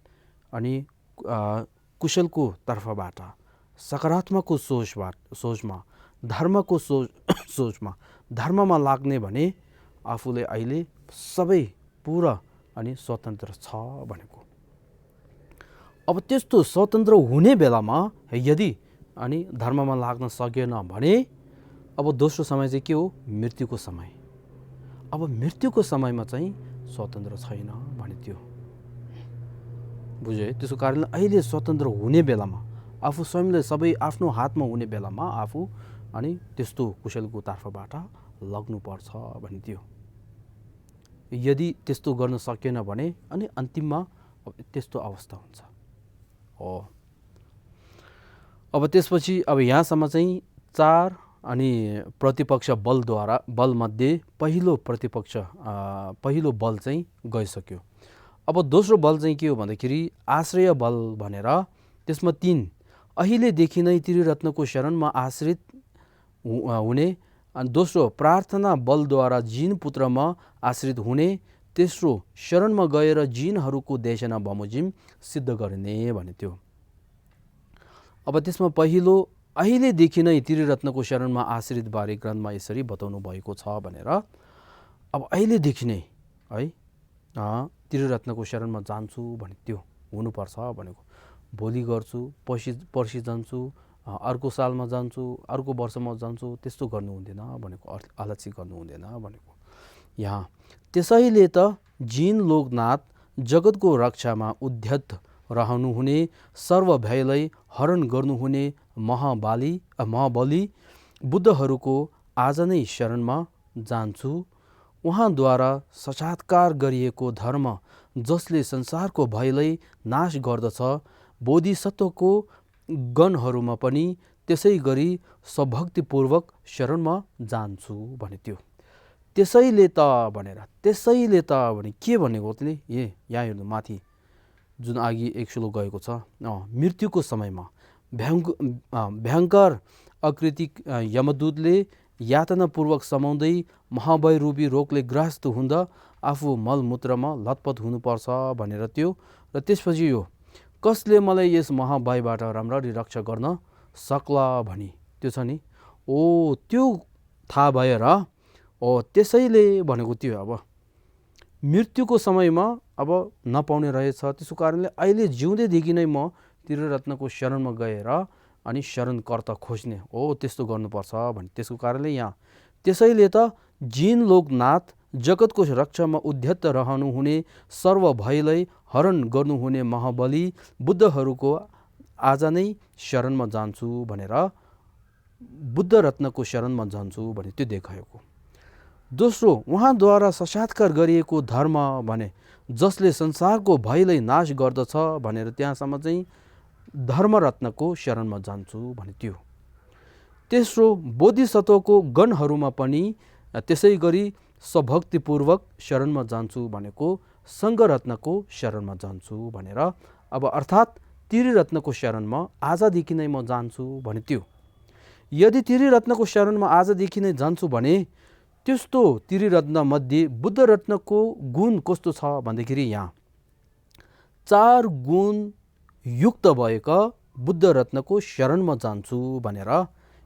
अनि कुशलको तर्फबाट, सकारात्मकको सोचमा, धर्मको सोचमा, धर्ममा लाग्ने भने आफूले अहिले सबै पुरा अनि स्वतन्त्र छ भनेको। अब त्यस्तो स्वतन्त्र हुने बेलामा यदि अनि धर्ममा लाग्न सकेन भने अब दोस्रो समय चाहिँ के हो, मृत्युको समय। अब मृत्युको समयमा चाहिँ स्वतन्त्र छैन भने त्यो बुझ्यो है। त्यसको कारणले अहिले स्वतन्त्र हुने बेलामा आफू स्वयंले सबै आफ्नो हातमा हुने बेलामा आफू अनि त्यस्तो कुशलको तर्फबाट लाग्नुपर्छ भने त्यो, यदि त्यस्तो गर्न सकेन भने अनि अन्तिममा त्यस्तो अवस्था हुन्छ हो। अब त्यसपछि अब यहाँसम्म चाहिँ 4 अनि प्रतिपक्ष बलमध्ये पहिलो बल चाहिँ गइसक्यो। अब दोस्रो बल चाहिँ के हो भन्दाखेरि आश्रय बल भनेर, त्यसमा 3, अहिलेदेखि नै त्रिरत्नको शरणमा आश्रित हुने, अनि दोस्रो प्रार्थना बलद्वारा जिन पुत्रमा आश्रित हुने, तेस्रो शरणमा गएर जिनहरूको देशना बमोजिम सिद्ध गर्ने भने त्यो। अब त्यसमा पहिलो अहिलेदेखि नै त्रिरत्नको शरणमा आश्रित बारे ग्रन्थमा यसरी बताउनु भएको छ भनेर, अब अहिलेदेखि नै है त्रिरत्नको शरणमा जान्छु भने त्यो हुनुपर्छ भनेको। भोलि गर्छु, पर्सि जान्छु, अर्को सालमा जान्छु, अर्को वर्षमा जान्छु, त्यस्तो गर्नु हुँदैन भनेको, आलस्य गर्नु हुँदैन भनेको यहाँ। त्यसैले त जिन लोकनाथ जगतको रक्षामा उद्यत रहनुहुने, सर्व भयलाई हरण गर्नुहुने महाबली बुद्धहरूको आज नै शरणमा जान्छु। उहाँद्वारा साक्षात्कार गरिएको धर्म जसले संसारको भयलाई नाश गर्दछ, बोधिसत्वको गणहरूमा पनि त्यसै गरी सभक्तिपूर्वक शरणमा जान्छु भने त्यो। त्यसैले त भनेर, त्यसैले त भने के भनेको त्यसले यहाँ हेर्नु माथि जुन अघि एक श्लोक गएको छ, मृत्युको समयमा भयङ्कर अकृतिक यमदूतले यातनापूर्वक समाउँदै महाभय रूपी रोगले ग्रस्त हुँदा आफू मलमूत्रमा लतपत हुनुपर्छ भनेर त्यो। र त्यसपछि यो कसले मलाई यस महाभयबाट राम्ररी रक्षा गर्न सक्ला भनी त्यो छ नि, त्यो थाहा भएर त्यसैले भनेको त्यो। अब मृत्युको समयमा अब नपाउने रहेछ, त्यसको कारणले अहिले जिउँदैदेखि नै म त्रिरत्नको शरणमा गएर अनि शरणकर्ता खोज्ने हो, त्यस्तो गर्नुपर्छ भने। त्यसको कारणले यहाँ त्यसैले त जिन लोकनाथ जगतको रक्षामा उद्यत रहनुहुने सर्व भयलाई हरण गर्नुहुने महाबली बुद्धहरूको आज नै शरणमा जान्छु भनेर बुद्ध रत्नको शरणमा जान्छु भने त्यो देखाएको। दोस्रो, उहाँद्वारा साक्षात्कार गरिएको धर्म भने जसले संसारको भयलाई नाश गर्दछ भनेर त्यहाँसम्म चाहिँ धर्मरत्नको शरणमा जान्छु भने त्यो। तेस्रो, बोधिसत्वको गणहरूमा पनि त्यसै गरी स्वभक्तिपूर्वक शरणमा जान्छु भनेको सङ्घरत्नको शरणमा जान्छु भनेर अब अर्थात् त्रिरत्नको शरणमा आजदेखि नै म जान्छु भने त्यो। यदि त्रिरत्नको शरणमा आजदेखि नै जान्छु भने त्यस्तो त्रिरत्नमध्ये बुद्ध रत्नको गुण कस्तो छ भन्दाखेरि यहाँ 4 गुण युक्त भएका बुद्ध रत्नको शरणमा जान्छु भनेर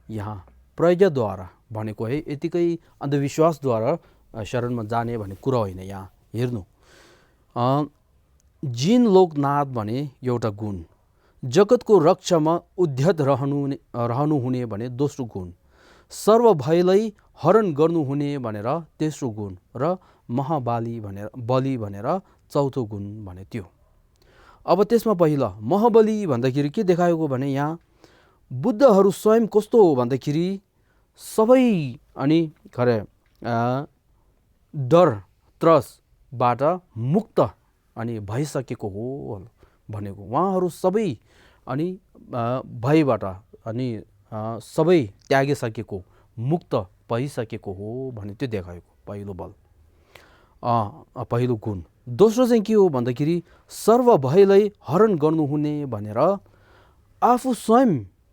यहाँ प्रज्ञाद्वारा भनेको है, यतिकै अन्धविश्वासद्वारा शरणमा जाने भन्ने कुरा होइन। यहाँ हेर्नु, जिन लोकनाथ भने एउटा गुण, जगतको रक्षामा उद्यत रहनुहुने भने दोस्रो गुण, सर्व भयलाई हरण गर्नुहुने भनेर तेस्रो गुण र महाबली भनेर चौथो गुण भने त्यो। अब त्यसमा पहिला महाबली भन्दाखेरि के देखाएको भने यहाँ बुद्धहरू स्वयं कस्तो हो भन्दाखेरि सबै अनि खरे डर त्रसबाट मुक्त अनि भइसकेको हो भनेको। उहाँहरू सबै अनि भयबाट अनि सबै त्यागिसकेको मुक्त भइसकेको हो भने त्यो देखाएको पहिलो बल पहिलो गुण। दोस्रो चाहिँ के हो भन्दाखेरि सर्व भयलाई हरण गर्नुहुने भनेर आफू स्वयं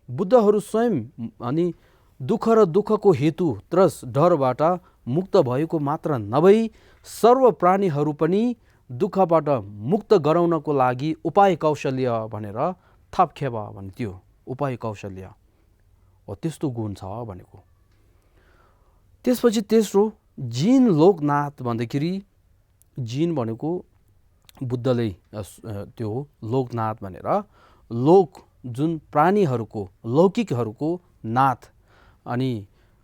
बुद्धहरू स्वयं अनि दुःख र दुःखको हेतु त्रस डरबाट मुक्त भएको मात्र नभई सर्व प्राणीहरू पनि दुःखबाट मुक्त गराउनको लागि उपाय कौशल्य भनेर थपखेप भने त्यो उपाय कौशल्य हो, त्यस्तो गुण छ भनेको। त्यसपछि तेस्रो जिन लोकनाथ भन्दाखेरि जिन भनेको बुद्धले त्यो लोकनाथ भनेर लोक जुन प्राणीहरूको लौकिकहरूको नाथ अनि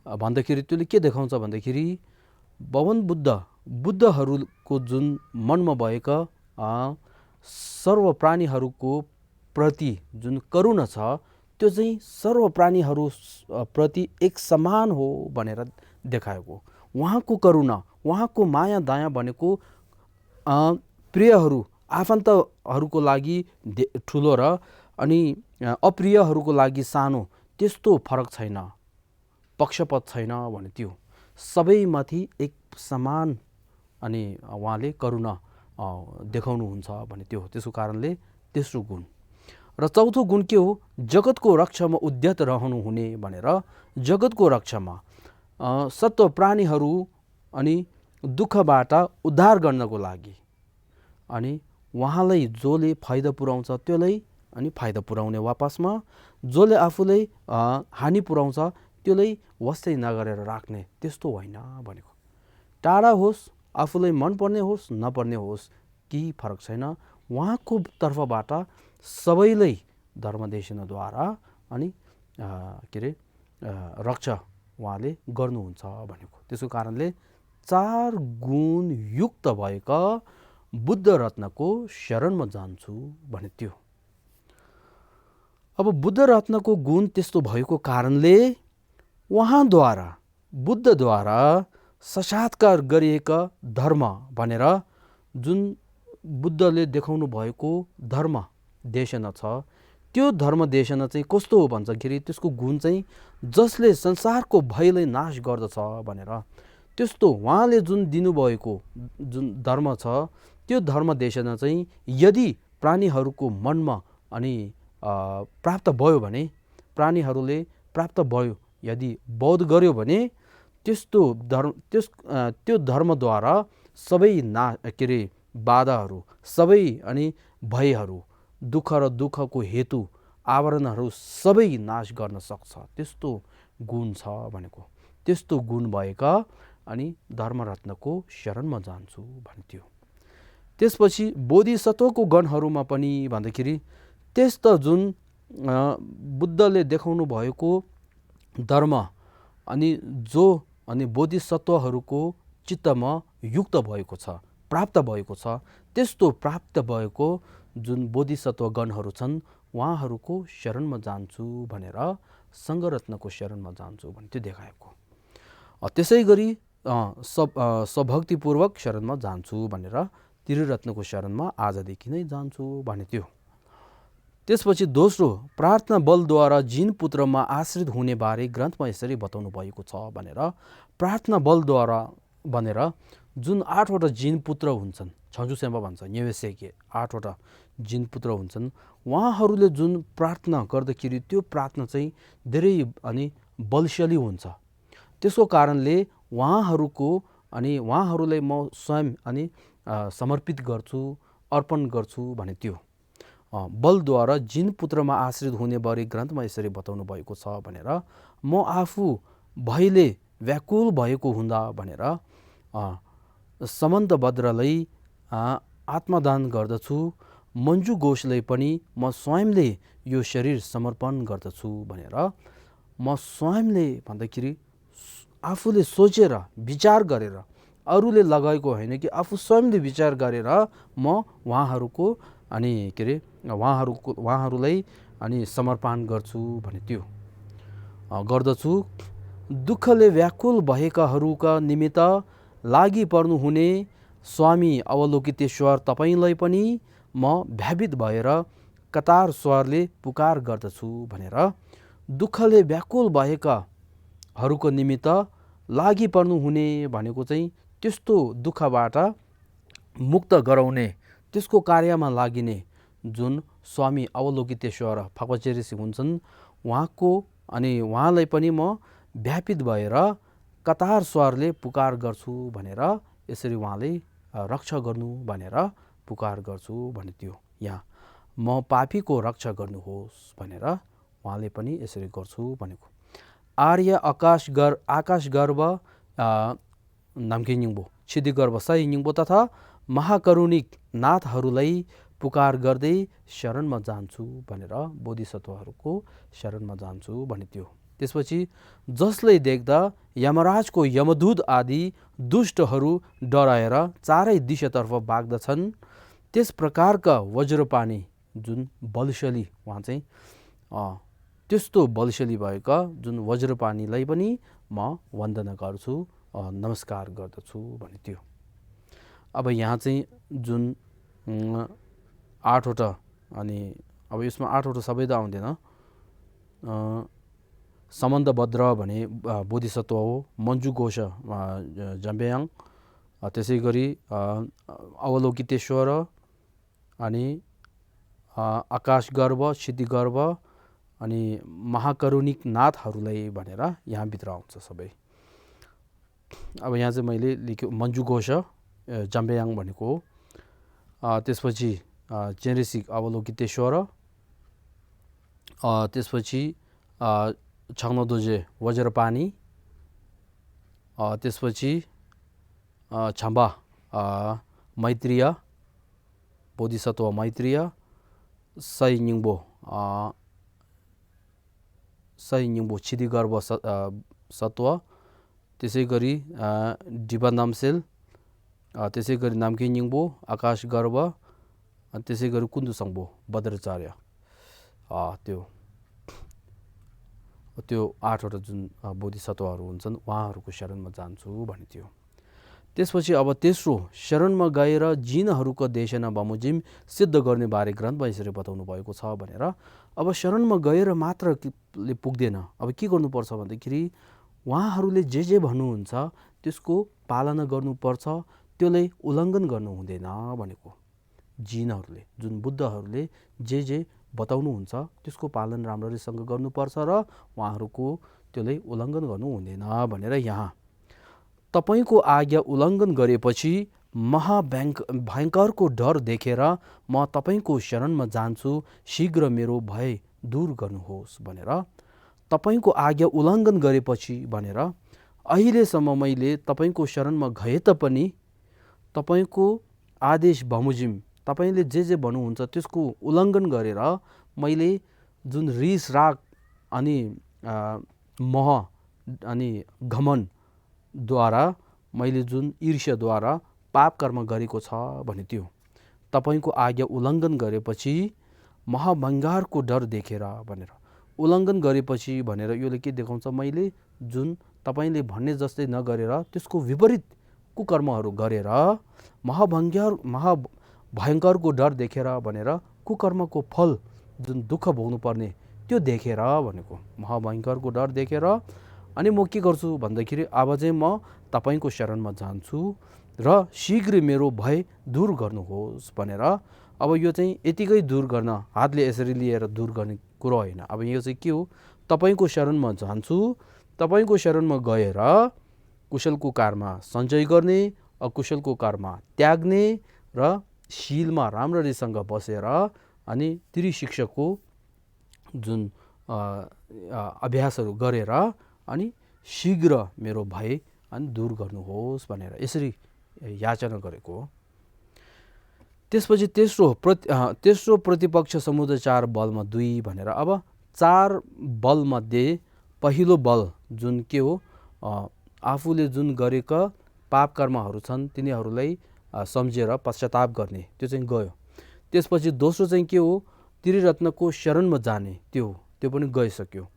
भन्दाखेरि त्यसले के देखाउँछ भन्दाखेरि भगवान बुद्धहरूको जुन मनमा भएका सर्व प्राणीहरूको प्रति जुन करुणा छ त्यो चाहिँ सर्व प्राणीहरू प्रति एक समान हो भनेर देखाएको। उहाँको करुणा उहाँको माया दया भनेको प्रियहरू आफन्तहरूको लागि ठुलो र अनि अप्रियहरूको लागि सानो त्यस्तो फरक छैन, पक्षपात छैन भने त्यो सबैमाथि एक समान अनि उहाँले करुणा देखाउनुहुन्छ भने त्यो। त्यसको कारणले तेस्रो गुण र चौथो गुण के हो, जगतको रक्षामा उद्यत रहनुहुने भनेर जगतको रक्षामा सत्व प्राणीहरू अनि दुःखबाट उद्धार गर्नको लागि अनि उहाँलाई जसले फाइदा पुर्याउँछ त्यसलाई अनि फाइदा पुर्याउने वापसमा जसले आफूलाई हानि पुर्याउँछ त्यसलाई वास्तै नगरेर राख्ने त्यस्तो होइन भनेको। टाढा होस् आफूलाई मनपर्ने होस् नपर्ने होस् केही फरक छैन, उहाँको तर्फबाट सबैलाई धर्मदेशनाद्वारा अनि के अरे रक्षा उहाँले गर्नुहुन्छ भनेको। त्यसको कारणले 4 गुण युक्त भएका बुद्ध रत्नको शरणमा जान्छु भने त्यो। अब बुद्ध रत्नको गुण त्यस्तो भएको कारणले उहाँद्वारा बुद्धद्वारा साक्षात्कार गरिएका धर्म भनेर जुन बुद्धले देखाउनु भएको धर्म देशना छ त्यो धर्म देशना चाहिँ कस्तो हो भन्दाखेरि त्यसको गुण चाहिँ जसले संसारको भयलाई नाश गर्दछ भनेर त्यस्तो उहाँले जुन दिनुभएको जुन धर्म छ त्यो धर्म देशना चाहिँ यदि प्राणीहरूको मनमा अनि प्राप्त भयो भने प्राणीहरूले प्राप्त भयो यदि बोध गर्यो भने त्यो धर्मद्वारा सबै के अरे बाधाहरू सबै अनि भयहरू दुःख र दुःखको हेतु आवरणहरू सबै नाश गर्न सक्छ। त्यस्तो गुण छ भनेको। त्यस्तो गुण भएका अनि धर्मरत्नको शरणमा जान्छु भन्थ्यो। त्यसपछि बोधिसत्वको गणहरूमा पनि भन्दाखेरि त्यस्ता जुन बुद्धले देखाउनु भएको धर्म अनि बोधिसत्वहरूको चित्तमा युक्त भएको छ, प्राप्त भएको छ। त्यस्तो प्राप्त भएको जुन बोधिसत्वगणहरू छन् उहाँहरूको शरणमा जान्छु भनेर सङ्घरत्नको शरणमा जान्छु भने त्यो देखाएको। त्यसै गरी सभक्तिपूर्वक शरणमा जान्छु भनेर त्रिरत्नको शरणमा आजदेखि नै जान्छु भने त्यो। त्यसपछि दोस्रो, प्रार्थना बलद्वारा जिन पुत्रमा आश्रित हुने बारे ग्रन्थमा यसरी बताउनु भएको छ भनेर प्रार्थना बलद्वारा भनेर जुन 8वटा जिन पुत्र हुन्छन्, छजुसेम्बा भन्छ नेवेसेके 8वटा जिन पुत्र हुन्छन्, उहाँहरूले जुन प्रार्थना गर्दाखेरि त्यो प्रार्थना चाहिँ धेरै अनि बलशाली हुन्छ। त्यसको कारणले उहाँहरूलाई म स्वयं अनि समर्पित गर्छु, अर्पण गर्छु भने त्यो। बलद्वारा जिन पुत्रमा आश्रित हुने बारे ग्रन्थमा यसरी बताउनु भएको छ भनेर म आफू भयले व्याकुल भएको हुँदा भनेर समन्तभद्रलाई आत्मदान गर्दछु, मन्जु घोषलाई पनि म स्वयंले यो शरीर समर्पण गर्दछु भनेर म स्वयंले भन्दाखेरि आफूले सोचेर विचार गरेर, अरूले लगाएको होइन कि आफू स्वयंले विचार गरेर म उहाँहरूको अनि के अरे उहाँहरूलाई अनि समर्पण गर्छु भने त्यो गर्दछु। दुःखले व्याकुल भएकाहरूका निमित्त लागि पर्नुहुने स्वामी अवलोकितेश्वर तपाईँलाई पनि म भयभीत भएर कतार स्वरले पुकार गर्दछु भनेर दुःखले व्याकुल भएकाहरूको निमित्त लागि पर्नुहुने भनेको चाहिँ त्यस्तो दुःखबाट मुक्त गराउने, त्यसको कार्यमा लागिने जुन स्वामी अवलोकितेश्वर फाक्वाचेरिसी हुन्छन् उहाँको अनि उहाँलाई पनि म व्यापित भएर कतार स्वरले पुकार गर्छु भनेर यसरी उहाँले रक्षा गर्नु भनेर पुकार गर्छु भने त्यो। यहाँ म पापीको रक्षा गर्नुहोस् भनेर उहाँले पनि यसरी गर्छु भनेको। आर्य आकाश गर्व नाम्किङबो छिदी गर्व सहिङबो तथा महाकरुणिक नाथहरूलाई पुकार गर्दै शरणमा जान्छु भनेर बोधिसत्वहरूको शरणमा जान्छु भने त्यो। त्यसपछि जसलाई देख्दा यमराजको यमदूत आदि दुष्टहरू डराएर चारै दिशातर्फ भाग्दछन्, त्यस प्रकारका वज्रपानी जुन बलशाली उहाँ चाहिँ त्यस्तो बलशाली भएका जुन वज्रपानीलाई पनि म वन्दना गर्छु, नमस्कार गर्दछु भने त्यो। अब यहाँ चाहिँ जुन 8वटा अनि अब यसमा 8वटा सबै त आउँदैन। समन्तभद्र भने बोधिसत्व हो, मन्जु घोष जम्बेयाङ, त्यसै गरी अवलोकितेश्वर अनि आकाश गर्व, सिद्धि गर्व अनि महाकरुणिक नाथहरूलाई भनेर यहाँभित्र आउँछ सबै। अब यहाँ चाहिँ मैले लेख्यो मन्जु घोष जम्बेयाङ भनेको हो। त्यसपछि चेरेसिक अवलोकितेश्वर, त्यसपछि छङ्नोदोजे वज्रपानी, त्यसपछि छम्बा मैत्रीय बोधिसत्व मैत्रीय, सैनिङबो छिदिगर्भ सत्व, त्यसै गरी डिबा नामसेल, त्यसै गरी नाम्किङबो आकाश गर्व, त्यसै गरी कुन्दुसङ्बो भद्राचार्य। त्यो 8वटा जुन बोधिसत्वहरू हुन्छन् उहाँहरूको शरणमा जान्छु भने थियो। त्यसपछि अब तेस्रो, शरणमा गएर जिनहरूको देशना बमोजिम सिद्ध गर्ने बारे ग्रन्थमा यसरी बताउनु भएको छ भनेर। अब शरणमा गएर मात्रले पुग्दैन, अब के गर्नुपर्छ भन्दाखेरि उहाँहरूले जे भन्नुहुन्छ त्यसको पालना गर्नुपर्छ, त्यसलाई उल्लङ्घन गर्नु हुँदैन भनेको। जिनहरूले जुन बुद्धहरूले जे बताउनुहुन्छ त्यसको पालन राम्ररीसँग गर्नुपर्छ र उहाँहरूको त्यसलाई उल्लङ्घन गर्नु हुँदैन भनेर यहाँ। तपाईँको आज्ञा उल्लङ्घन गरेपछि भयङ्करको डर देखेर म तपाईँको शरणमा जान्छु, शीघ्र मेरो भय दूर गर्नुहोस् भनेर। तपाईँको आज्ञा उल्लङ्घन गरेपछि भनेर अहिलेसम्म मैले तपाईँको शरणमा गए तापनि तपाईँको आदेश बमोजिम तपाईँले जे भन्नुहुन्छ त्यसको उल्लङ्घन गरेर मैले जुन रिस राग अनि मोह अनि घमण्डद्वारा मैले जुन ईर्ष्याद्वारा पाप कर्म गरेको छ भने त्यो तपाईँको आज्ञा उल्लङ्घन गरेपछि महाभङ्गारको डर देखेर भनेर उल्लङ्घन गरेपछि भनेर योले के देखाउँछ मैले जुन तपाईँले भन्ने जस्तै नगरेर त्यसको विपरीत कुकर्महरू गरेर महाभयङ्करको डर देखेर भनेर कुकर्मको फल जुन दुःख भोग्नु पर्ने त्यो देखेर भनेको महाभयङ्करको डर देखेर अनि म के गर्छु भन्दाखेरि अब चाहिँ म तपाईँको शरणमा जान्छु र शीघ्र मेरो भय दूर गर्नुहोस् भनेर। अब यो चाहिँ यतिकै दूर गर्न हातले यसरी लिएर दूर गर्ने कुरो होइन। अब यो चाहिँ के हो, तपाईँको शरणमा जान्छु, तपाईँको शरणमा गएर कुशलको कारमा सञ्चय गर्ने, अकुशलको कारमा त्याग्ने र शीलमा राम्ररीसँग बसेर अनि त्रिशिक्षाको जुन अभ्यासहरू गरेर अनि शीघ्र मेरो भय अनि दूर गर्नुहोस् भनेर यसरी याचना गरेको हो। त्यसपछि तेस्रो प्रतिपक्ष समुद्र 4 बलमा 2 भनेर। अब 4 बलमध्ये पहिलो बल जुन के हो, आफूले जुन गरेका पाप कर्महरू छन् तिनीहरूलाई सम्झेर पश्चाताप गर्ने, त्यो चाहिँ गयो। त्यसपछि दोस्रो चाहिँ के हो, त्रिरत्नको शरणमा जाने, त्यो पनि गइसक्यो।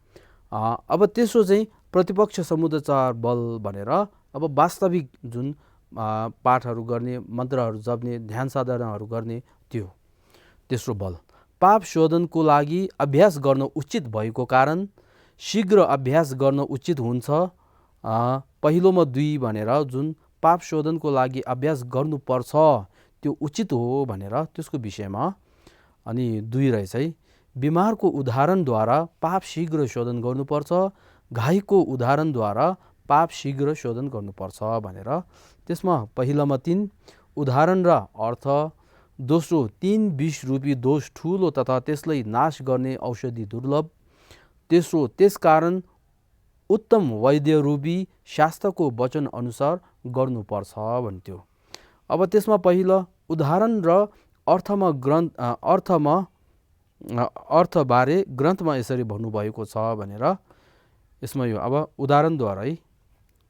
अब तेस्रो चाहिँ प्रतिपक्ष समुद्र 4 बल भनेर। अब वास्तविक जुन पाठहरू गर्ने, मन्त्रहरू जप्ने, ध्यान साधनाहरू गर्ने, त्यो तेस्रो बल। पाप शोधनको लागि अभ्यास गर्न उचित भएको कारण शीघ्र अभ्यास गर्न उचित हुन्छ। पहिलोमा 2 भनेर जुन पाप शोधनको लागि अभ्यास गर्नुपर्छ त्यो उचित हो भनेर त्यसको विषयमा। अनि 2 रहेछ है, बिमारको उदाहरणद्वारा पाप शीघ्र शोधन गर्नुपर्छ, घाइको उदाहरणद्वारा पाप शीघ्र शोधन गर्नुपर्छ भनेर। त्यसमा पहिलामा 3 उदाहरण र अर्थ, दोस्रो 3 विष रूपी दोष ठुलो तथा त्यसलाई नाश गर्ने औषधि दुर्लभ, तेस्रो त्यसकारण उत्तम वैद्य रूपी शास्त्रको वचन अनुसार गर्नुपर्छ भन्थ्यो। अब त्यसमा पहिलो उदाहरण र अर्थबारे ग्रन्थमा यसरी भन्नुभएको छ भनेर। यसमा यो अब उदाहरणद्वारा है,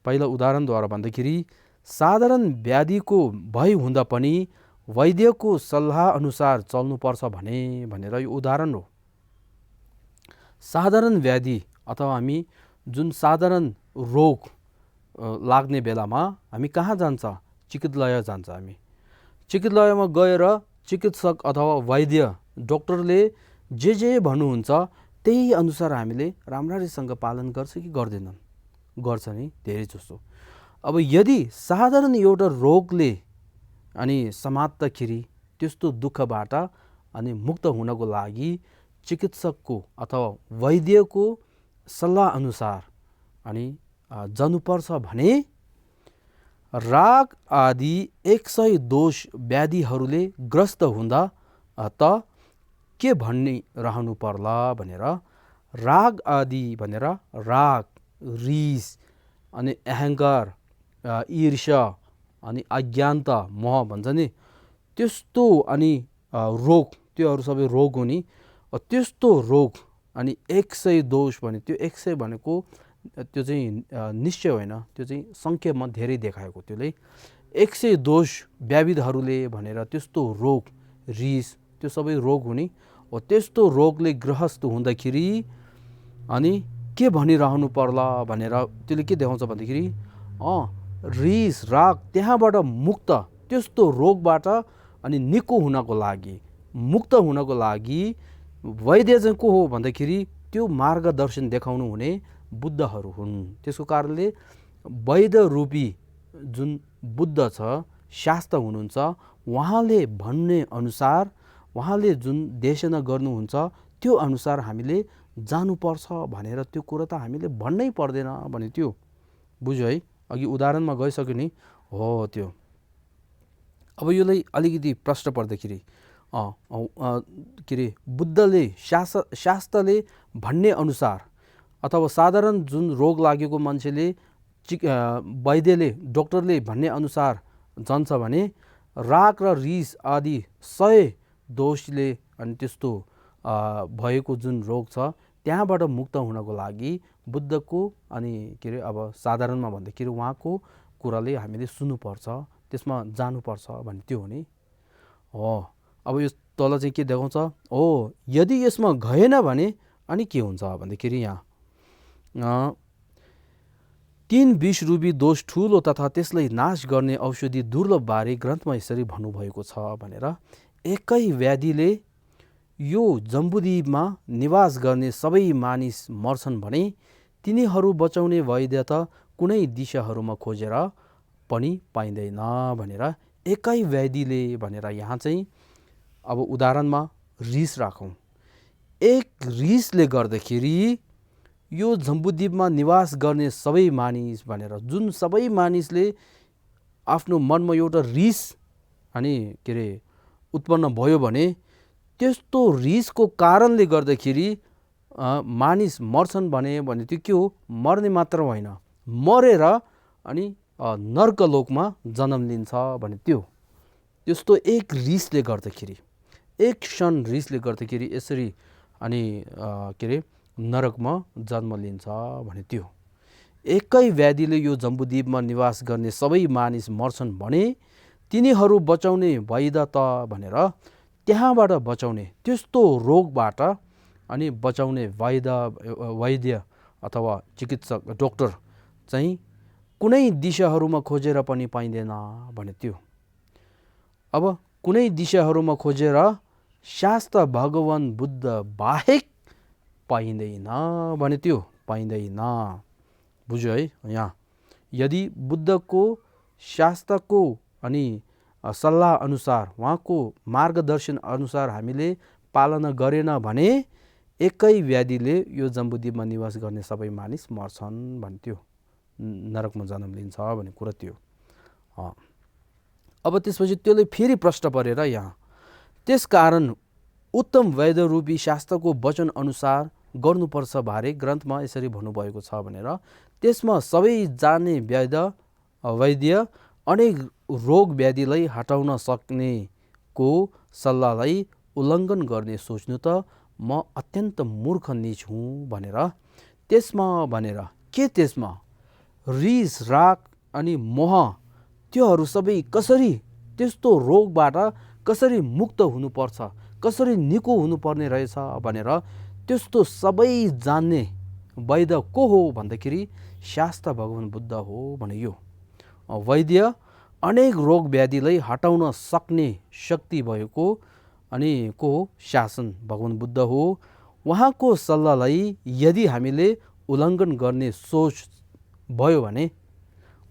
पहिलो उदाहरणद्वारा भन्दाखेरि साधारण व्याधिको भय हुँदा पनि वैद्यको सल्लाह अनुसार चल्नुपर्छ भनेर यो उदाहरण हो। साधारण व्याधि अथवा हामी जुन साधारण रोग लाग्ने बेलामा हामी कहाँ जान्छ, चिकित्सालय जान्छ। हामी चिकित्सालयमा गएर चिकित्सक अथवा वैद्य डक्टरले जे भन्नुहुन्छ त्यही अनुसार हामीले राम्ररीसँग पालन गर्छ कि गर्दैनन्? गर्छ नि धेरै जस्तो। अब यदि साधारण एउटा रोगले अनि समात्दाखेरि त्यस्तो दुःखबाट अनि मुक्त हुनको लागि चिकित्सकको अथवा वैद्यको सल्लाह अनुसार अनि जानुपर्छ भने राग आदि 100 दोष व्याधिहरूले ग्रस्त हुँदा त के भन्ने रहनु पर्ला भनेर। राग आदि भनेर राग, रिस अनि अहङ्कार, ईर्ष्या अनि अज्ञानता, मोह भन्छ नि, त्यस्तो अनि रोग, त्योहरू सबै रोग हो नि। त्यस्तो रोग अनि 100 दोष भने त्यो 100 भनेको त्यो चाहिँ निश्चय होइन, त्यो चाहिँ सङ्ख्यामा धेरै देखाएको। त्यसले 100 दोष व्याधिहरूले भनेर त्यस्तो रोग, रिस, त्यो सबै रोग हुने हो। त्यस्तो रोगले ग्रस्त हुँदाखेरि अनि के भनिरहनु पर्ला भनेर त्यसले के देखाउँछ भन्दाखेरि रिस, राग, त्यहाँबाट मुक्त, त्यस्तो रोगबाट अनि निको हुनको लागि, मुक्त हुनको लागि वैद्य चाहिँ को हो भन्दाखेरि त्यो मार्गदर्शन देखाउनु हुने बुद्धहरू हुन्। त्यसको कारणले वैद्य रूपी जुन बुद्ध छ, शास्त्र हुनुहुन्छ, उहाँले भन्ने अनुसार, उहाँले जुन देशना गर्नुहुन्छ त्यो अनुसार हामीले जानुपर्छ भनेर त्यो कुरो त हामीले भन्नै पर्दैन भने त्यो बुझ्यो है। अघि उदाहरणमा गइसक्यो नि हो त्यो। अब यसलाई अलिकति प्रश्न पर्दाखेरि के अरे बुद्धले शास्त्रले भन्ने अनुसार अथवा साधारण जुन रोग लागेको मान्छेले वैद्यले, डक्टरले भन्ने अनुसार जान्छ भने राग र रिस आदि 100 दोषले अनि त्यस्तो भएको जुन रोग छ त्यहाँबाट मुक्त हुनको लागि बुद्धको अनि के अरे अब साधारणमा भन्दाखेरि उहाँको कुराले हामीले सुन्नुपर्छ, त्यसमा जानुपर्छ भन्ने त्यो हो नि। हो, अब यो तल चाहिँ के देखाउँछ, हो यदि यसमा गएन भने अनि के हुन्छ भन्दाखेरि यहाँ 3 विष रूपी दोष ठुलो तथा त्यसलाई नाश गर्ने औषधि दुर्लभ बारे ग्रन्थमा यसरी भन्नुभएको छ भनेर। एकै व्याधिले यो जम्बुद्वीपमा निवास गर्ने सबै मानिस मर्छन् भने तिनीहरू बचाउने वैद्य त कुनै दिशाहरूमा खोजेर पनि पाइँदैन भनेर। एकै व्याधिले भनेर यहाँ चाहिँ अब उदाहरणमा रिस राखौँ। एक रिसले गर्दाखेरि यो जम्बुद्वीपमा निवास गर्ने सबै मानिस भनेर, जुन सबै मानिसले आफ्नो मनमा एउटा रिस उत्पन्न भयो भने त्यस्तो रिसको कारणले गर्दाखेरि मानिस मर्छन् भने त्यो के हो, मर्ने मात्र होइन, मरेर अनि नर्कलोकमा जन्म लिन्छ भने त्यस्तो एक रिसले गर्दाखेरि, एक क्षण रिसले गर्दाखेरि यसरी नरकमा जन्म लिन्छ भने त्यो। एकै व्याधिले यो जम्बुद्वीपमा निवास गर्ने सबै मानिस मर्छन् भने तिनीहरू बचाउने वैद्य त भनेर, त्यहाँबाट बचाउने, त्यस्तो रोगबाट अनि बचाउने वैद्य अथवा चिकित्सक डक्टर चाहिँ कुनै दिशाहरूमा खोजेर पनि पाइँदैन भने त्यो। अब कुनै दिशाहरूमा खोजेर शास्त्र भगवान बुद्ध बाहेक पाइँदैन भने त्यो पाइँदैन। बुझ्यो है। यहाँ यदि बुद्धको शास्त्रको अनि सल्लाह अनुसार, उहाँको मार्गदर्शन अनुसार हामीले पालना गरेन भने एकै व्याधिले यो जम्बुद्वीपमा निवास गर्ने सबै मानिस मर्छन् भने त्यो, नरकमा जन्म लिन्छ भन्ने कुरा त्यो। अब त्यसपछि त्यसले फेरि प्रश्न परेर यहाँ, त्यसकारण उत्तम वैद्य रूपी शास्त्रको वचन अनुसार गर्नुपर्छ बारे ग्रन्थमा यसरी भन्नुभएको छ भनेर। त्यसमा सबै जाने वैद्य अनेक रोग व्याधिलाई हटाउन सक्नेको सल्लाहलाई उल्लङ्घन गर्ने सोच्नु त म अत्यन्त मूर्ख नीच हुँ भनेर। त्यसमा भनेर के, त्यसमा रिस, राग अनि मोह त्योहरू सबै कसरी, त्यस्तो रोगबाट कसरी मुक्त हुनुपर्छ, कसरी निको हुनुपर्ने रहेछ भनेर त्यस्तो सबै जान्ने वैद्य को हो भन्दाखेरि शास्त्र भगवान बुद्ध हो भने। यो वैद्य अनेक रोग व्याधिलाई हटाउन सक्ने शक्ति भएको अनि को हो, शासन भगवान बुद्ध हो। उहाँको सल्लाहलाई यदि हामीले उल्लङ्घन गर्ने सोच भयो भने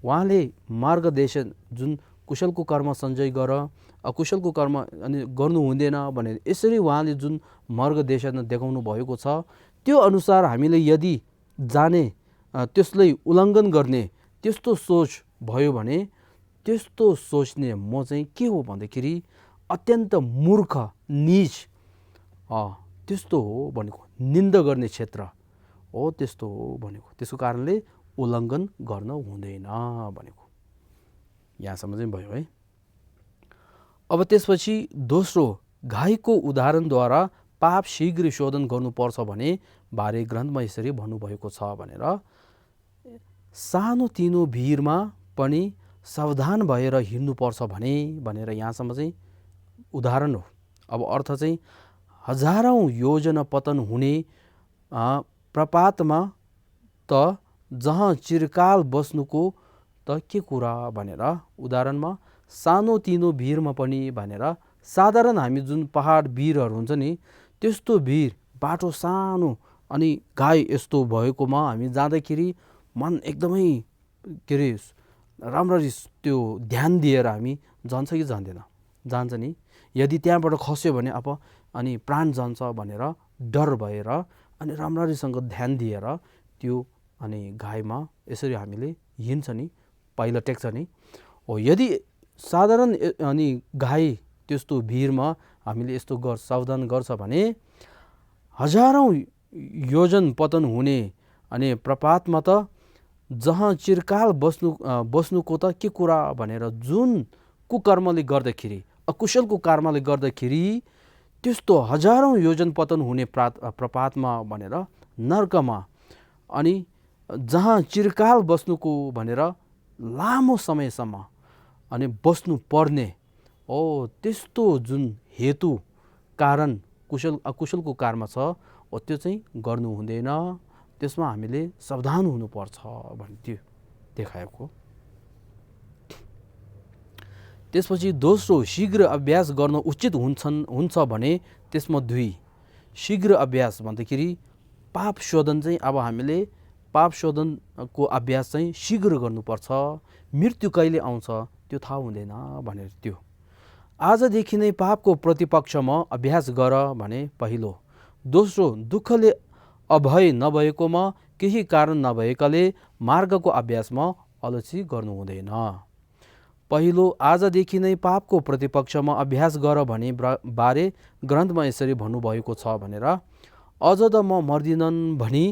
उहाँले मार्गदर्शन, जुन कुशलको कर्म सञ्चय गर, अकुशलको कर्म अनि गर्नु हुँदैन भने यसरी उहाँले जुन मार्गदर्शन देखाउनु भएको छ त्यो अनुसार हामीले यदि जाने, त्यसलाई उल्लङ्घन गर्ने त्यस्तो सोच भयो भने त्यस्तो सोच्ने म चाहिँ के हो भन्दाखेरि अत्यन्त मूर्ख नीच त्यस्तो हो भनेको, निन्दा गर्ने क्षेत्र हो त्यस्तो हो भनेको। त्यसको कारणले उल्लङ्घन गर्न हुँदैन भनेको। यहाँसम्म चाहिँ भयो है। अब त्यसपछि दोस्रो, घाइको उदाहरणद्वारा पाप शीघ्र शोधन गर्नुपर्छ भने बारे ग्रन्थमा यसरी भन्नुभएको छ भनेर। सानो तिनो भिरमा पनि सावधान भएर हिँड्नुपर्छ भनेर यहाँसम्म चाहिँ उदाहरण हो। अब अर्थ चाहिँ हजारौँ योजना पतन हुने प्रपातमा त जहाँ चिरकाल बस्नुको त के कुरा भनेर। उदाहरणमा सानो तिनो भिरमा पनि भनेर, साधारण हामी जुन पहाड भिरहरू हुन्छ नि त्यस्तो भिर, बाटो सानो अनि घाइ यस्तो भएकोमा हामी जाँदाखेरि मन एकदमै राम्ररी त्यो ध्यान दिएर हामी जान्छ कि जान्दैन, जान्छ नि। यदि त्यहाँबाट खस्यो भने अनि प्राण जान्छ भनेर डर भएर अनि राम्ररीसँग ध्यान दिएर त्यो अनि घाइमा यसरी हामीले हिँड्छ नि, पाइला टेक्छ नि। हो, यदि साधारण अनि घाइ त्यस्तो भिरमा हामीले यस्तो सावधान गर्छ भने हजारौँ योजन पतन हुने अनि प्रपातमा त जहाँ चिरकाल बस्नुको त के कुरा भनेर, जुन कुकर्मले गर्दाखेरि, अकुशलको कर्मले गर्दाखेरि त्यस्तो हजारौँ योजन पतन हुने प्रपातमा भनेर, नर्कमा अनि जहाँ चिरकाल बस्नुको भनेर लामो समयसम्म अनि बस्नु पर्ने त्यस्तो जुन हेतु कारण कुशल अकुशलको कारमा छ त्यो चाहिँ गर्नु हुँदैन। त्यसमा हामीले सावधान हुनुपर्छ भन्ने त्यो देखाएको। त्यसपछि दोस्रो, शीघ्र अभ्यास गर्न उचित हुन्छ भने त्यसमा 2 शीघ्र अभ्यास भन्दाखेरि पाप शोधन चाहिँ अब हामीले पाप शोधनको अभ्यास चाहिँ शीघ्र गर्नुपर्छ। मृत्यु कहिले आउँछ त्यो थाहा हुँदैन भनेर त्यो। आजदेखि नै पापको प्रतिपक्षमा अभ्यास गर भने पहिलो। दोस्रो, दुःखले अभय नभएकोमा केही कारण नभएकाले मार्गको अभ्यासमा अलछि गर्नु हुँदैन। पहिलो, आजदेखि नै पापको प्रतिपक्षमा अभ्यास गर भने बारे ग्रन्थमा यसरी भन्नुभएको छ भनेर, अझ त म मर्दिनन् भनी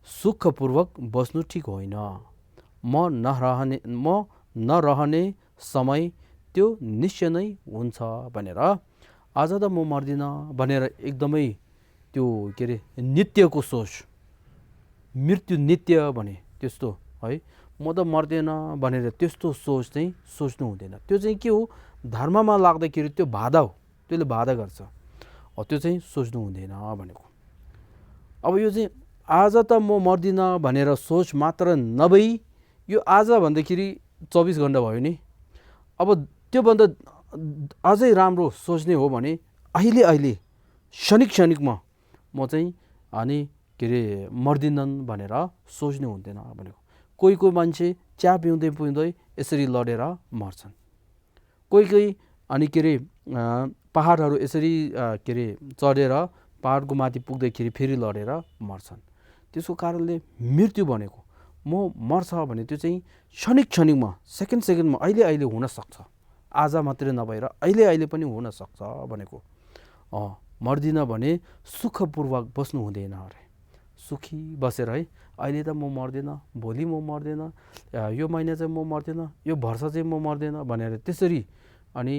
सुखपूर्वक बस्नु ठिक होइन। म नरहने समय त्यो निश्चय नै हुन्छ भनेर, अझ त म मर्दिन भनेर एकदमै त्यो के अरे नित्यको सोच, मृत्यु नित्य भने त्यस्तो है, म त मर्दैन भनेर त्यस्तो सोच चाहिँ सोच्नु हुँदैन। त्यो चाहिँ के हो, धर्ममा लाग्दाखेरि त्यो बाधा हो, त्यसले बाधा गर्छ। त्यो चाहिँ सोच्नु हुँदैन भनेको। अब यो चाहिँ आज त म मर्दिन भनेर सोच मात्र नभई, यो आज भन्दाखेरि 24 घन्टा भयो नि। अब त्योभन्दा अझै राम्रो सोच्ने हो भने अहिले क्षणिकमा म चाहिँ अनि के अरे मर्दिनन् भनेर सोच्नु हुँदैन भनेको। कोही मान्छे चिया पिउँदै यसरी लडेर मर्छन्। कोही अनि के अरे पहाडहरू यसरी के अरे चढेर पहाडको माथि पुग्दाखेरि फेरि लडेर मर्छन्। त्यसको कारणले मृत्यु भनेको म मर्छ भने त्यो चाहिँ क्षणिकमा सेकेन्डमा अहिले हुनसक्छ। आज मात्रै नभएर अहिले पनि हुनसक्छ भनेको। मर्दिन भने सुखपूर्वक बस्नु हुँदैन अरे। सुखी बसेर है, अहिले त म मर्दिन, भोलि म मर्दिन, यो महिना चाहिँ म मर्दिन, यो वर्ष चाहिँ म मर्दिन भनेर त्यसरी अनि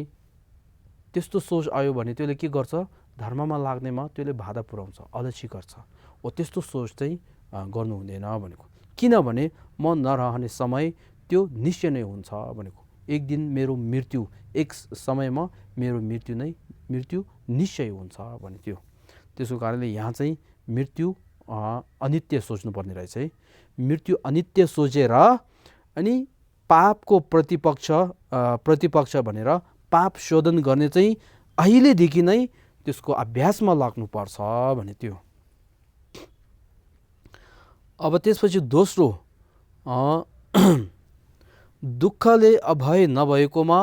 त्यस्तो सोच आयो भने त्यसले के गर्छ, धर्ममा लाग्नेमा त्यसले बाधा पुर्याउँछ, अलछि गर्छ। त्यस्तो सोच चाहिँ गर्नु हुँदैन भनेको। किनभने म नरहने समय त्यो निश्चय नै हुन्छ भनेको। एक दिन मेरो मृत्यु, एक समयमा मेरो मृत्यु निश्चय हुन्छ भने त्यो। त्यसको कारणले यहाँ चाहिँ मृत्यु अनित्य सोच्नुपर्ने रहेछ है। मृत्यु अनित्य सोचेर अनि पापको प्रतिपक्ष भनेर पाप शोधन गर्ने चाहिँ अहिलेदेखि नै त्यसको अभ्यासमा लाग्नुपर्छ भने त्यो। अब त्यसपछि दोस्रो, दुःखले अभय नभएकोमा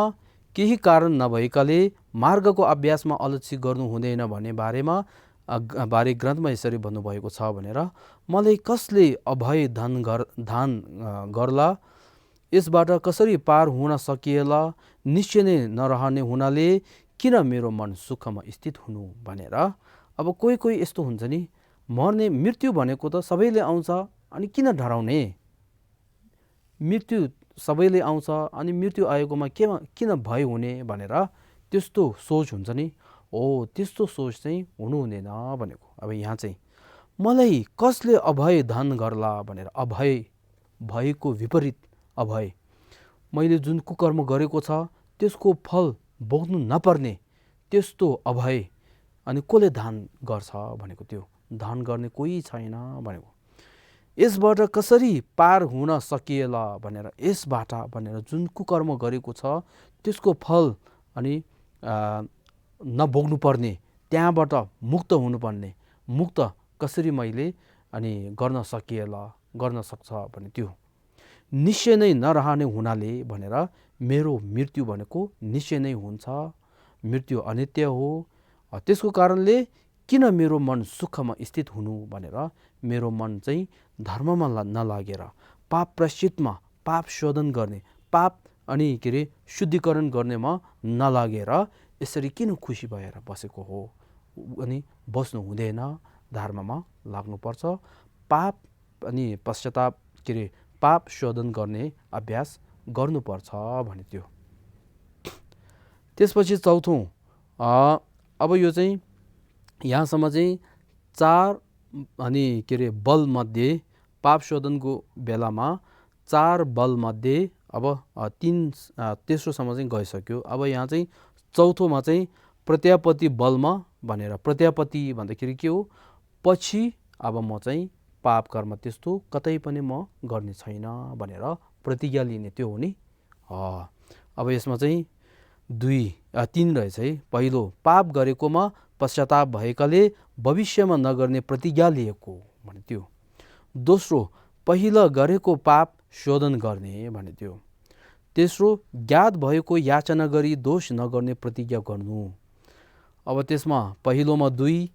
केही कारण नभएकाले मार्गको अभ्यासमा अलछि गर्नु हुँदैन भन्ने बारे ग्रन्थमा यसरी भन्नुभएको छ भनेर, मलाई कसले अभय दान गर्ला, यसबाट कसरी पार हुन सकिएला, निश्चय नै नरहने हुनाले किन मेरो मन सुखमा स्थित हुनु भनेर। अब कोही यस्तो हुन्छ नि, मर्ने मृत्यु भनेको त सबैले आउँछ अनि किन डराउने, मृत्यु सबैले आउँछ अनि मृत्यु आएकोमा किन भय हुने भनेर त्यस्तो सोच हुन्छ नि। त्यस्तो सोच चाहिँ हुनु हुँदैन भनेको। अब यहाँ चाहिँ मलाई कसले अभय दान गर्ला भनेर, अभय भयको विपरीत अभय, मैले जुन कुकर्म गरेको छ त्यसको फल भोग्नु नपर्ने त्यस्तो अभय अनि कसले दान गर्छ भनेको। त्यो दान गर्ने कोही छैन भनेको। यसबाट कसरी पार हुन सकिएला भनेर, यसबाट भनेर जुन कुकर्म गरेको छ त्यसको फल अनि नभोग्नु पर्ने, त्यहाँबाट मुक्त हुनुपर्ने, मुक्त कसरी मैले अनि गर्न सकिएला, गर्न सक्छ भने त्यो। निश्चय नै नरहने हुनाले भनेर, मेरो मृत्यु भनेको निश्चय नै हुन्छ, मृत्यु अनित्य हो। त्यसको कारणले किन मेरो मन सुखमा स्थित हुनु भनेर, मेरो मन चाहिँ धर्ममा नलागेर पाप प्रायश्चितमा, पाप शोधन गर्ने, पाप अनि के अरे शुद्धिकरण गर्नेमा नलागेर यसरी किन खुसी भएर बसेको हो अनि बस्नु हुँदैन, धर्ममा लाग्नुपर्छ। पाप अनि पश्चाताप के अरे पाप शोधन गर्ने अभ्यास गर्नुपर्छ भने त्यो। त्यसपछि चौथौँ, अब यो चाहिँ यहाँसम्म चाहिँ 4 अनि के अरे बलमध्ये, पाप शोधनको बेलामा 4 बलमध्ये अब तेस्रोसम्म चाहिँ गइसक्यो। अब यहाँ चाहिँ चौथोमा चाहिँ प्रत्यापत्ति बलमा भनेर, प्रत्यापत्ति भन्दाखेरि के हो, पछि अब म चाहिँ पाप कर्म त्यस्तो कतै पनि म गर्ने छैन भनेर प्रतिज्ञा लिने, त्यो हो नि। अब यसमा चाहिँ 3 रहेछ है। पहिलो, पाप गरेकोमा पश्चाताप भएकाले भविष्यमा नगर्ने प्रतिज्ञा लिएको भने त्यो। दोस्रो, पहिला गरेको पाप शोधन गर्ने भने त्यो। तेस्रो, ज्ञात भएको याचना गरी दोष नगर्ने प्रतिज्ञा गर्नु। अब त्यसमा पहिलोमा 2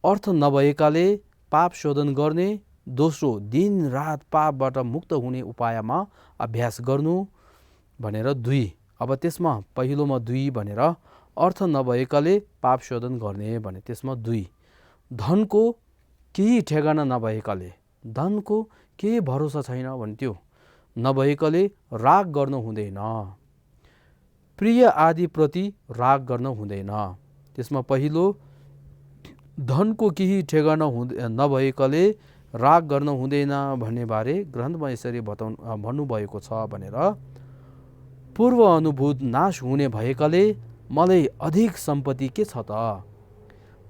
अर्थ नभएकाले पाप शोधन गर्ने। दोस्रो, दिन रात पापबाट मुक्त हुने उपायमा अभ्यास गर्नु भनेर 2। अब त्यसमा पहिलोमा 2 भनेर अर्थ नभएकाले पाप शोधन गर्ने भने त्यसमा 2। धनको केही ठेगाना नभएकाले, धनको केही भरोसा छैन भने त्यो नभएकाले राग गर्न हुँदैन। प्रिय आदिप्रति राग गर्न हुँदैन। त्यसमा पहिलो, धनको केही ठेगाना नभएकाले राग गर्न हुँदैन भन्ने बारे ग्रन्थमा यसरी भन्नुभएको छ भनेर, पूर्व अनुभूत नाश हुने भएकाले मलाई अधिक सम्पत्ति के छ त,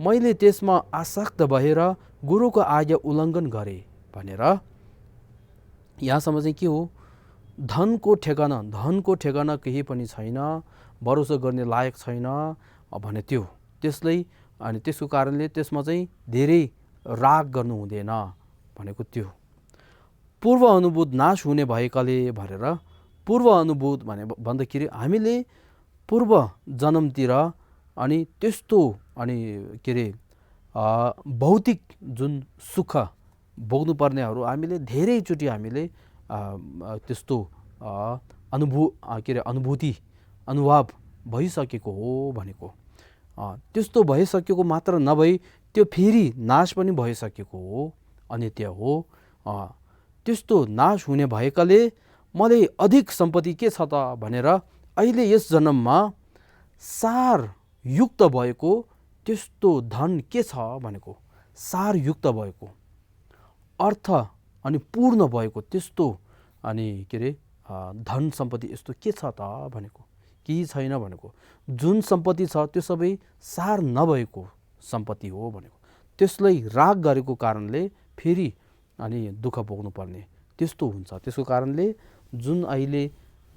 मैले त्यसमा आसक्त भएर गुरुको आज्ञा उल्लङ्घन गरेँ भनेर। यहाँसम्म चाहिँ के हो, धनको ठेगाना केही पनि छैन, भरोसा गर्ने लायक छैन भने त्यो, त्यसलाई अनि त्यसको कारणले त्यसमा चाहिँ धेरै राग गर्नु हुँदैन भनेको त्यो। पूर्व अनुभूत नाश हुने भएकाले भनेर, पूर्व अनुभूत भन्दाखेरि हामीले पूर्व जन्मतिर अनि त्यस्तो अनि के अरे भौतिक जुन सुख भोग्नुपर्नेहरू हामीले धेरैचोटि हामीले त्यस्तो अनुभव भइसकेको हो भनेको। त्यस्तो भइसकेको मात्र नभई त्यो फेरि नाश पनि भइसकेको हो, अनित्य हो। त्यस्तो नाश हुने भएकाले मलाई अधिक सम्पत्ति के छ त भनेर अहिले यस जन्ममा सारयुक्त भएको त्यस्तो धन के छ भनेको, सारयुक्त भएको, अर्थ अनि पूर्ण भएको त्यस्तो अनि के अरे धन सम्पत्ति यस्तो के छ त भनेको, केही छैन भनेको। जुन सम्पत्ति छ त्यो सबै सार नभएको सम्पत्ति हो भनेको। त्यसलाई राग गरेको कारणले फेरि अनि दुःख भोग्नु पर्ने त्यस्तो हुन्छ। त्यसको कारणले जुन अहिले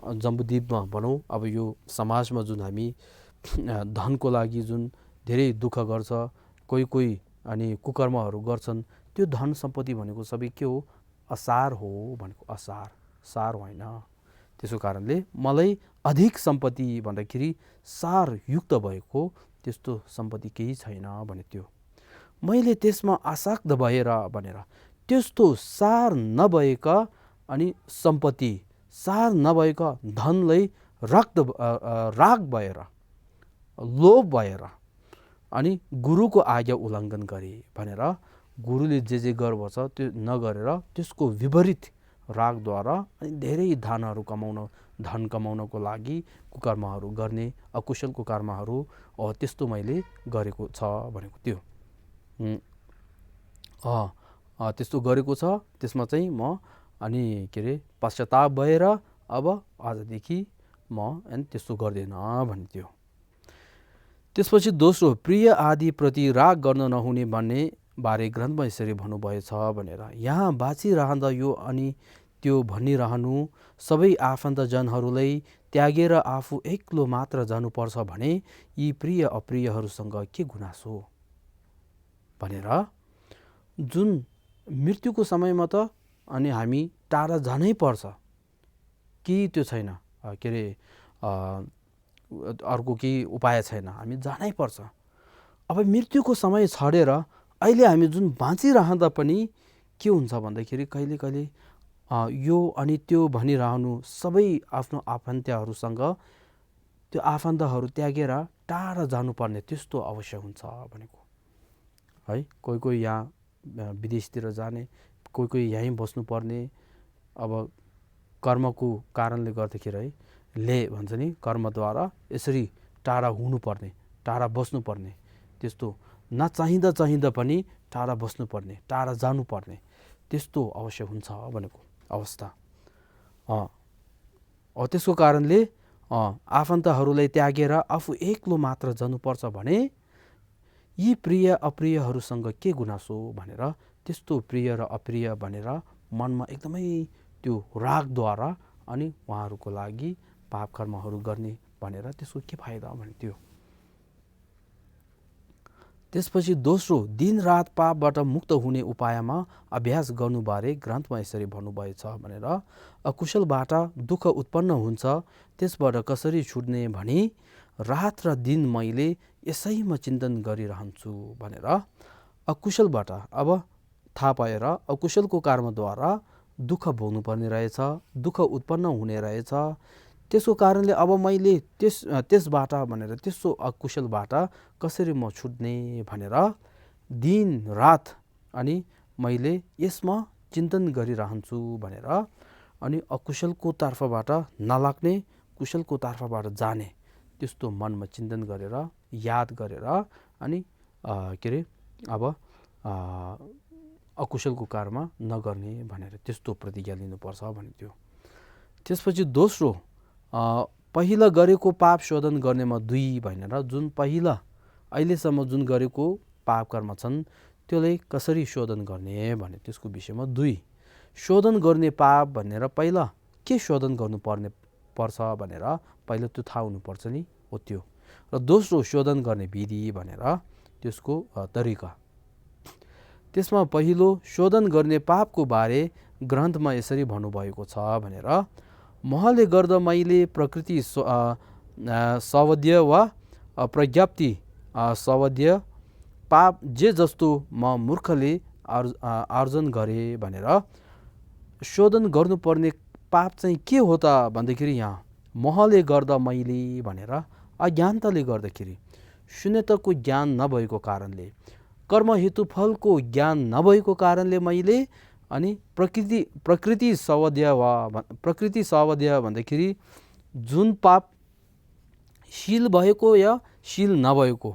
जम्बुद्वीपमा भनौँ, अब यो समाजमा जुन हामी धनको लागि जुन धेरै दुःख गर्छ, कोही अनि कुकर्महरू गर्छन्, त्यो धन सम्पत्ति भनेको सबै के हो, असार हो भनेको, असार, सार होइन। त्यसको कारणले मलाई अधिक सम्पत्ति भन्दाखेरि सारयुक्त भएको त्यस्तो सम्पत्ति केही छैन भने त्यो। मैले त्यसमा आसक्त भएर भनेर, त्यस्तो सार नभएका अनि सम्पत्ति, सार नभएका धनलाई राग भएर, लोभ भएर अनि गुरुको आज्ञा उल्लङ्घन गरे भनेर, गुरुले जे गर्नुपर्छ त्यो नगरेर त्यसको विपरीत रागद्वारा अनि धेरै धन कमाउनको लागि कुकर्महरू गर्ने, अकुशलको कर्महरू त्यस्तो मैले गरेको छ भनेको त्यो। त्यस्तो गरेको छ, त्यसमा चाहिँ म अनि के अरे पश्चाताप भएर अब आजदेखि म त्यस्तो गर्दैन भन्थ्यो। त्यसपछि दोस्रो, प्रिय आदिप्रति राग गर्न नहुने भन्ने बारे ग्रन्थमा यसरी भन्नुभएछ भनेर। यहाँ बाँचिरहँदा यो अनि त्यो भनिरहनु, सबै आफन्तजनहरूलाई त्यागेर आफू एक्लो मात्र जानुपर्छ भने यी प्रिय अप्रियहरूसँग के गुनासो भनेर। जुन मृत्युको समयमा त अनि हामी टाढा जानै पर्छ, केही त्यो छैन, के अरे अर्को केही उपाय छैन, हामी जानै पर्छ। अब मृत्युको समय छडेर अहिले हामी जुन बाँचिरहँदा पनि के हुन्छ भन्दाखेरि कहिले यो अनि त्यो भनिरहनु, सबै आफ्नो आफन्तहरूसँग त्यो आफन्तहरू त्यागेर टाढा जानुपर्ने त्यस्तो अवश्य हुन्छ भनेको है। कोही यहाँ विदेशतिर जाने, कोही यहीँ बस्नुपर्ने, अब कर्मको कारणले गर्दाखेरि है, ले भन्छ नि, कर्मद्वारा यसरी टाढा हुनुपर्ने, टाढा बस्नुपर्ने, त्यस्तो नचाहिँदा पनि टाढा बस्नुपर्ने, टाढा जानुपर्ने त्यस्तो अवश्य हुन्छ भनेको अवस्था। त्यसको कारणले आफन्तहरूलाई त्यागेर आफू एक्लो मात्र जानुपर्छ भने यी प्रिय अप्रियहरूसँग के गुनासो भनेर त्यस्तो प्रिय र अप्रिय भनेर मनमा एकदमै त्यो रागद्वारा अनि उहाँहरूको लागि पाप कर्महरू गर्ने भनेर त्यसको के फाइदा भने त्यो। त्यसपछि दोस्रो, दिनरात पापबाट मुक्त हुने उपायमा अभ्यास गर्नुबारे ग्रन्थमा यसरी भन्नुभएछ भनेर अकुशलबाट दुःख उत्पन्न हुन्छ त्यसबाट कसरी छुट्ने भनी रात र दिन मैले यसैमा चिन्तन गरिरहन्छु भनेर अकुशलबाट अब थाहा पाएर अकुशलको कर्मद्वारा दुःख भोग्नुपर्ने रहेछ, दुःख उत्पन्न हुने रहेछ। त्यसको कारणले अब मैले त्यसबाट भनेर त्यसो अकुशलबाट कसरी म छुट्ने भनेर दिन रात अनि मैले यसमा चिन्तन गरिरहन्छु भनेर अनि अकुशलको तर्फबाट नलाग्ने कुशलको तर्फबाट जाने त्यस्तो मनमा चिन्तन गरेर याद गरेर अनि के अरे अब अकुशलको कर्म नगर्ने भनेर त्यस्तो प्रतिज्ञा लिनुपर्छ भन्थ्यो। त्यसपछि दोस्रो, पहिला गरेको पाप शोधन गर्नेमा 2 भनेर जुन पहिला अहिलेसम्म जुन गरेको पाप कर्म छन् त्यसलाई कसरी शोधन गर्ने भने त्यसको विषयमा 2 शोधन गर्ने पाप भनेर पहिला के शोधन पर्छ भनेर पहिला त्यो थाहा हुनुपर्छ नि हो त्यो। र दोस्रो शोधन गर्ने विधि भनेर त्यसको तरिका। त्यसमा पहिलो शोधन गर्ने पापको बारे ग्रन्थमा यसरी भन्नुभएको छ भनेर महले गर्दा मैले प्रकृति सवध्य वा प्रज्ञप्ति सवध्य पाप जे जस्तो म मूर्खले आर्जन गरे भनेर शोधन गर्नुपर्ने पाप चाहिँ के हो त भन्दाखेरि यहाँ महले गर्दा मैले भनेर अज्ञानताले गर्दाखेरि शून्यताको ज्ञान नभएको कारणले कर्म हेतु फलको ज्ञान नभएको कारणले मैले अनि प्रकृति सवध्य भन्दाखेरि जुन पाप शील भएको या शील नभएको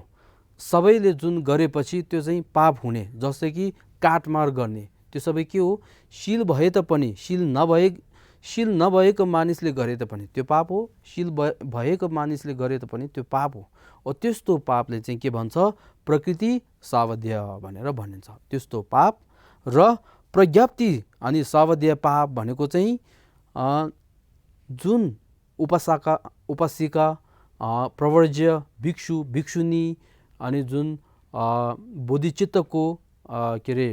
सबैले जुन गरेपछि त्यो चाहिँ पाप हुने, जस्तै कि काटमार गर्ने त्यो सबै के हो, शील भए तापनि शील नभएको मानिसले गरे तापनि त्यो पाप हो, शील भएको मानिसले गरे तापनि त्यो पाप हो। ओ त्यस्तो पापले चाहिँ के भन्छ, प्रकृति सावध्य भनेर भनिन्छ त्यस्तो पाप। र प्रज्ञप्ति अनि सावध्य पाप भनेको चाहिँ जुन उपासिका प्रवर्ज्य भिक्षु भिक्षुनी अनि जुन बोधिचित्तको के अरे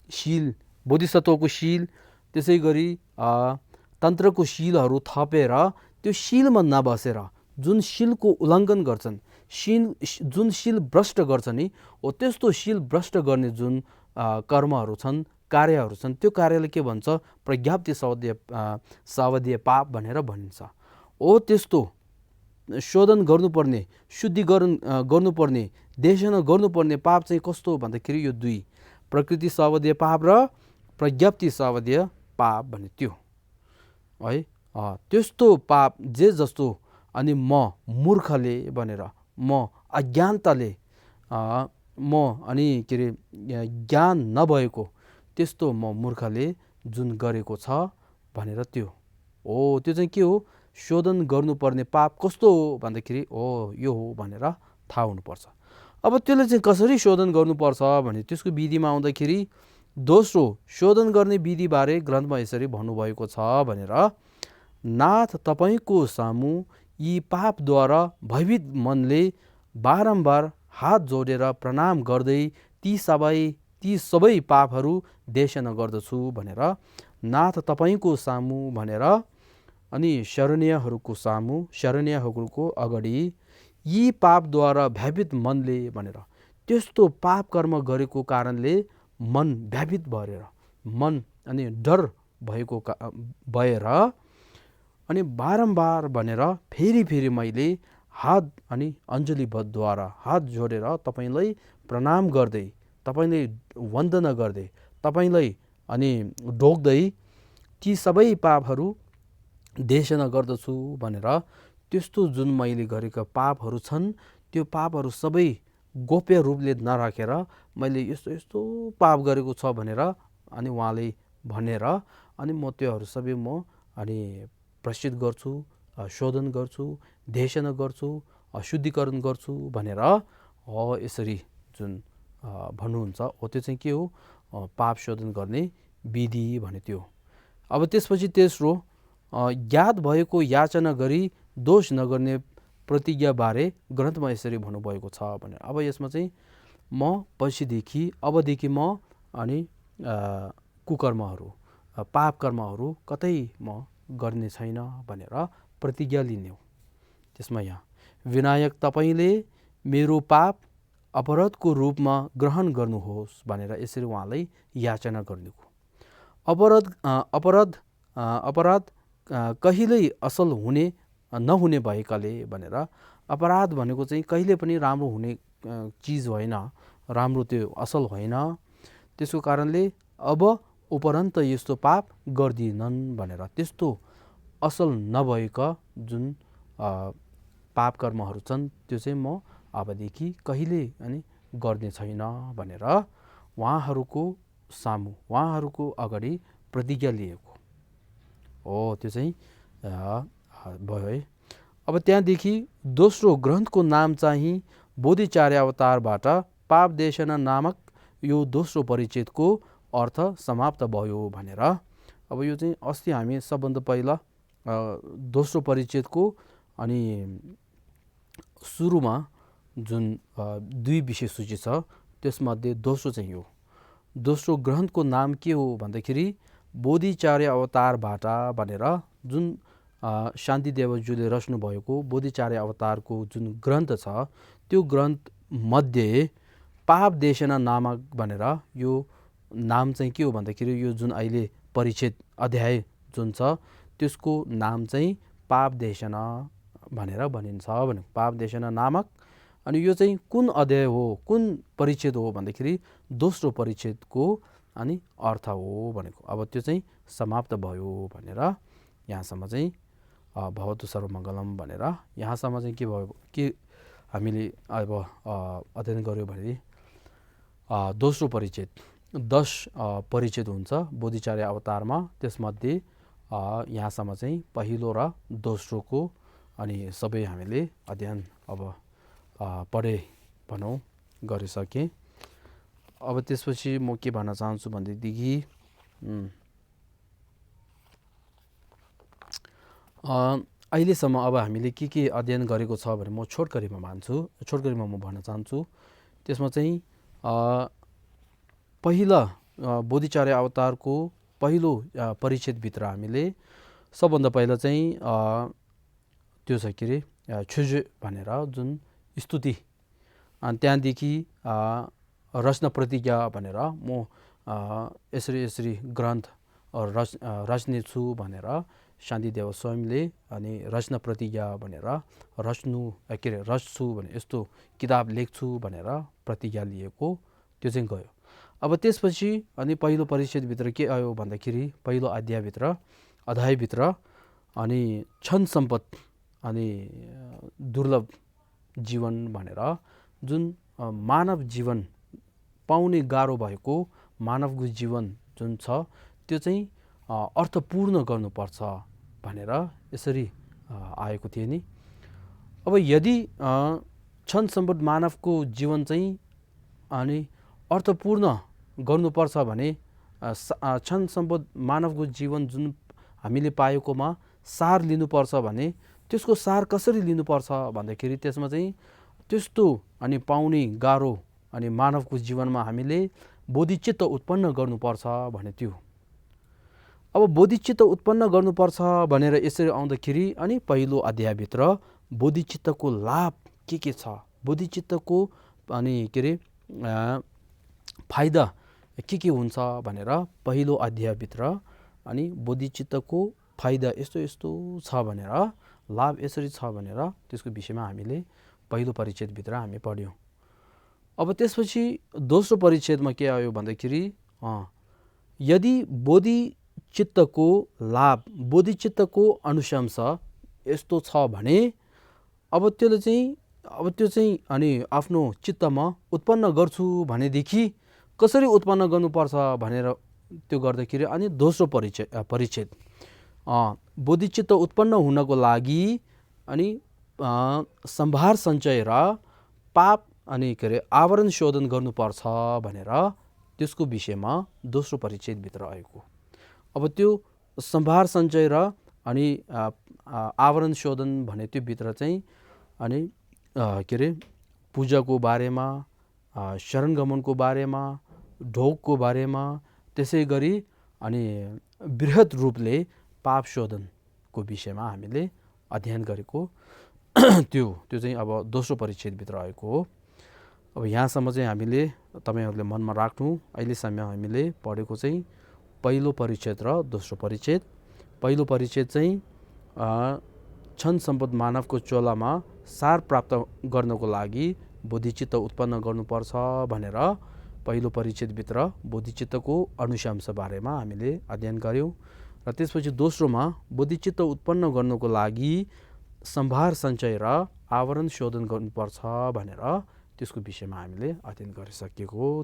शील, बोधिसत्वको शील, त्यसै गरी तन्त्रको शीलहरू थपेर त्यो शीलमा नबसेर जुन शीलको उल्लङ्घन गर्छन्, जुन शील भ्रष्ट गर्छ नि हो त्यस्तो शील भ्रष्ट गर्ने जुन कर्महरू छन्, कार्यहरू छन्, त्यो कार्यले के भन्छ, प्रज्ञप्ति सावध्य पाप भनेर भनिन्छ। ओ त्यस्तो शोधन गर्नुपर्ने, शुद्धिकरण गर्नुपर्ने, देशना गर्नुपर्ने पाप चाहिँ कस्तो भन्दाखेरि यो 2 प्रकृति सावध्य पाप र प्रज्ञप्ति सावध्य पाप भने त्यो है। त्यस्तो पाप जे जस्तो अनि म मूर्खले भनेर म अज्ञानताले म अनि के अरे ज्ञान नभएको त्यस्तो म मूर्खले जुन गरेको छ भनेर त्यो हो। त्यो चाहिँ के हो, शोधन गर्नुपर्ने पाप कस्तो हो भन्दाखेरि यो हो भनेर थाहा हुनुपर्छ। अब त्यसले चाहिँ कसरी शोधन गर्नुपर्छ भने त्यसको विधिमा आउँदाखेरि दोस्रो शोधन गर्ने विधिबारे ग्रन्थमा यसरी भन्नुभएको छ भनेर नाथ तपाईँको सामु यी पापद्वारा भयभीत मनले बारम्बार हात जोडेर प्रणाम गर्दै ती सबै पापहरू देशना गर्दछु भनेर नाथ तपाईँको सामु भनेर अनि शरणीयहरूको सामु, शरणीयहरूको अगाडि यी पापद्वारा भयभीत मनले भनेर त्यस्तो पाप कर्म गरेको कारणले मन भयभीत भएर मन अनि डर भएको भएर अनि बारम्बार भनेर फेरि मैले हात अनि अञ्जलीबद्धद्वारा हात जोडेर तपाईँलाई प्रणाम गर्दै, तपाईँलाई वन्दना गर्दै, तपाईँलाई अनि ढोग्दै ती सबै पापहरू देशना गर्दछु भनेर त्यस्तो जुन मैले गरेका पापहरू छन् त्यो पापहरू सबै गोप्य रूपले नराखेर मैले यस्तो पाप गरेको छ भनेर अनि उहाँले भनेर अनि म त्योहरू सबै म अनि प्रसिद्ध गर्छु, शोधन गर्छु, देशना गर्छु, शुद्धिकरण गर्छु भनेर यसरी जुन भन्नुहुन्छ हो त्यो चाहिँ के हो? पाप शोधन गर्ने विधि भने त्यो। अब त्यसपछि तेस्रो, ज्ञात भएको याचना गरी दोष नगर्ने प्रतिज्ञाबारे ग्रन्थमा यसरी भन्नुभएको छ भने। अब यसमा चाहिँ म पछिदेखि अबदेखि म अनि कुकर्महरू, पाप कर्महरू कतै म गर्ने छैन भनेर प्रतिज्ञा लिने हो। त्यसमा यहाँ विनायक तपाईँले मेरो पाप अपराधको रूपमा ग्रहण गर्नुहोस् भनेर यसरी उहाँलाई याचना गर्नुको। अपराध कहिल्यै असल हुने नहुने भएकाले भनेर, अपराध भनेको चाहिँ कहिले पनि राम्रो हुने चिज होइन, राम्रो त्यो असल होइन। त्यसको कारणले अब उपरन्त यस्तो पाप गर्दिनन् भनेर, त्यस्तो असल नभएका जुन पाप कर्महरू छन् त्यो चाहिँ म अबदेखि कहिले अनि गर्ने छैन भनेर उहाँहरूको सामु, उहाँहरूको अगाडि प्रतिज्ञा लिएको हो। त्यो चाहिँ भयो है। अब त्यहाँदेखि दोस्रो ग्रन्थको नाम चाहिँ बोधिचार्य अवतारबाट पाप देशना नामक यो दोस्रो परिच्छेदको अर्थ समाप्त भयो भनेर। अब यो चाहिँ अस्ति हामी सबभन्दा पहिला दोस्रो परिच्छेदको अनि सुरुमा जुन 2 विषय सूची छ त्यसमध्ये दोस्रो चाहिँ हो। दोस्रो ग्रन्थको नाम के हो भन्दाखेरि बोधिचार्य अवतारबाट भनेर जुन शान्तिदेवज्यूले रच्नु भएको बोधिचार्य अवतारको जुन ग्रन्थ छ त्यो ग्रन्थ मध्ये पाप देशना नामक भनेर यो नाम चाहिँ के हो भन्दाखेरि यो जुन अहिले परिच्छेद अध्याय जुन छ त्यसको नाम चाहिँ पाप देशना भनेर भनिन्छ भने। पाप देशना नामक, अनि यो चाहिँ कुन अध्याय हो, कुन परिच्छेद हो भन्दाखेरि दोस्रो परिच्छेदको अनि अर्थ हो भनेको। अब त्यो चाहिँ समाप्त भयो भनेर यहाँसम्म चाहिँ भवतु सर्वमङ्गलम भनेर यहाँसम्म चाहिँ के भयो के हामीले अब अध्ययन गर्यो भने दोस्रो परिच्छेद 10 परिच्छेद हुन्छ बोधिचार्य अवतारमा। त्यसमध्ये यहाँसम्म चाहिँ पहिलो र दोस्रोको अनि सबै हामीले अध्ययन अब पढे भनौँ गरिसकेँ। अब त्यसपछि म के भन्न चाहन्छु भनेदेखि अहिलेसम्म अब हामीले के अध्ययन गरेको छ भने म छोटकरीमा म भन्न चाहन्छु। त्यसमा चाहिँ पहिला बोधिचार्य अवतारको पहिलो परिच्छेदभित्र हामीले सबभन्दा पहिला चाहिँ त्यो छ के अरे छुज भनेर जुन स्तुति, अनि त्यहाँदेखि रचना प्रतिज्ञा भनेर म यसरी ग्रन्थ रच्ने छु भनेर शान्तिदेव स्वयंले, अनि रचना प्रतिज्ञा भनेर रच्छु भने यस्तो किताब लेख्छु भनेर प्रतिज्ञा लिएको त्यो चाहिँ गयो। अब त्यसपछि अनि पहिलो परिच्छेदभित्र के आयो भन्दाखेरि पहिलो अध्यायभित्र अनि क्षण सम्पद अनि दुर्लभ जीवन भनेर जुन मानव जीवन पाउने गाह्रो भएको मानवको जीवन जुन छ त्यो चाहिँ अर्थपूर्ण गर्नुपर्छ भनेर यसरी आएको थियो नि। अब यदि क्षण सम्पद मानवको जीवन चाहिँ अनि अर्थपूर्ण गर्नुपर्छ भने क्षण सम्पद मानवको जीवन जुन हामीले पाएकोमा सार लिनुपर्छ भने त्यसको सार कसरी लिनुपर्छ भन्दाखेरि त्यसमा चाहिँ त्यस्तो अनि पाउने गाह्रो अनि मानवको जीवनमा हामीले बोधिचित्त उत्पन्न गर्नुपर्छ भने त्यो। अब बोधिचित्त उत्पन्न गर्नुपर्छ भनेर यसरी आउँदाखेरि अनि पहिलो अध्यायभित्र बोधिचित्तको लाभ के छ, बोधिचित्तको अनि के अरे फाइदा के हुन्छ भनेर पहिलो अध्यायभित्र अनि बोधिचित्तको फाइदा यस्तो छ भनेर, लाभ यसरी छ भनेर त्यसको विषयमा हामीले पहिलो परिच्छेदभित्र हामी पढ्यौँ। अब त्यसपछि दोस्रो परिच्छेदमा के आयो भन्दाखेरि यदि बोधिचित्तको लाभ, बोधिचित्तको अनुशंस यस्तो छ भने अब त्यो चाहिँ अनि आफ्नो चित्तमा उत्पन्न गर्छु भनेदेखि कसरी उत्पन्न गर्नुपर्छ भनेर त्यो गर्दाखेरि अनि दोस्रो परिच्छेद बोधिचित्त उत्पन्न हुनको लागि अनि सम्भार सञ्चय र पाप अनि के अरे आवरण शोधन गर्नुपर्छ भनेर त्यसको विषयमा दोस्रो परिच्छेदभित्र आएको। अब त्यो सम्भार सञ्चय र अनि आवरण शोधन भने त्यो भित्र चाहिँ अनि के अरे पूजाको बारेमा, शरणगमनको बारेमा, ढोगको बारेमा, त्यसै गरी अनि बृहत रूपले पाप शोधनको विषयमा हामीले अध्ययन गरेको त्यो चाहिँ अब दोस्रो परिच्छेदभित्र आएको हो। अब यहाँसम्म चाहिँ हामीले तपाईँहरूले मनमा राख्नु, अहिलेसम्म हामीले पढेको चाहिँ पहिलो परिच्छेद र दोस्रो परिच्छेद। पहिलो परिच्छेद चाहिँ क्षण सम्पद मानवको चोलामा सार प्राप्त गर्नको लागि बोधिचित्त उत्पन्न गर्नुपर्छ भनेर पहिलो परिच्छेदभित्र बोधिचित्तको अनुशांश बारेमा हामीले अध्ययन गऱ्यौँ। र त्यसपछि दोस्रोमा बोधिचित्त उत्पन्न गर्नको लागि सम्भार सञ्चय र आवरण शोधन गर्नुपर्छ भनेर त्यसको विषयमा हामीले अध्ययन गरिसकेको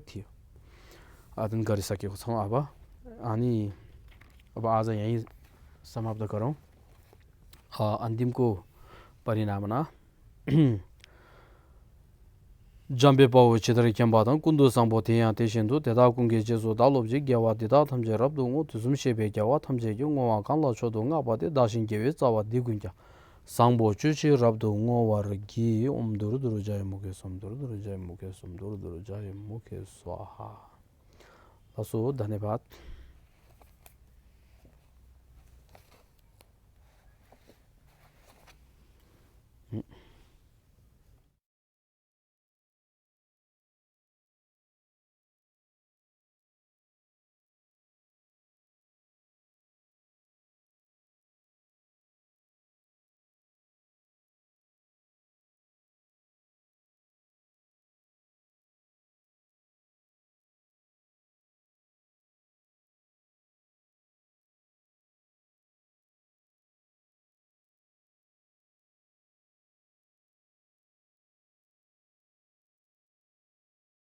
छौँ अब। अनि अब आज यहीँ समाप्त गरौँ। अन्तिमको परिणामना Jambe chidari kyambatan kundu sangpo tenyang te shindu teta kungi jesu da lobji gyawa dita thamje rabdu ngu tuzum shebe gyawa thamje gyu ngwa kanla chodo nga pati dashin gewe tsawa digungya sangpo chuchi rabdu ngwa wargi duru duru jaya mukhe som duru duru jaya mukhe som duru duru jaya mukhe swaha. Laso, धन्यवाद।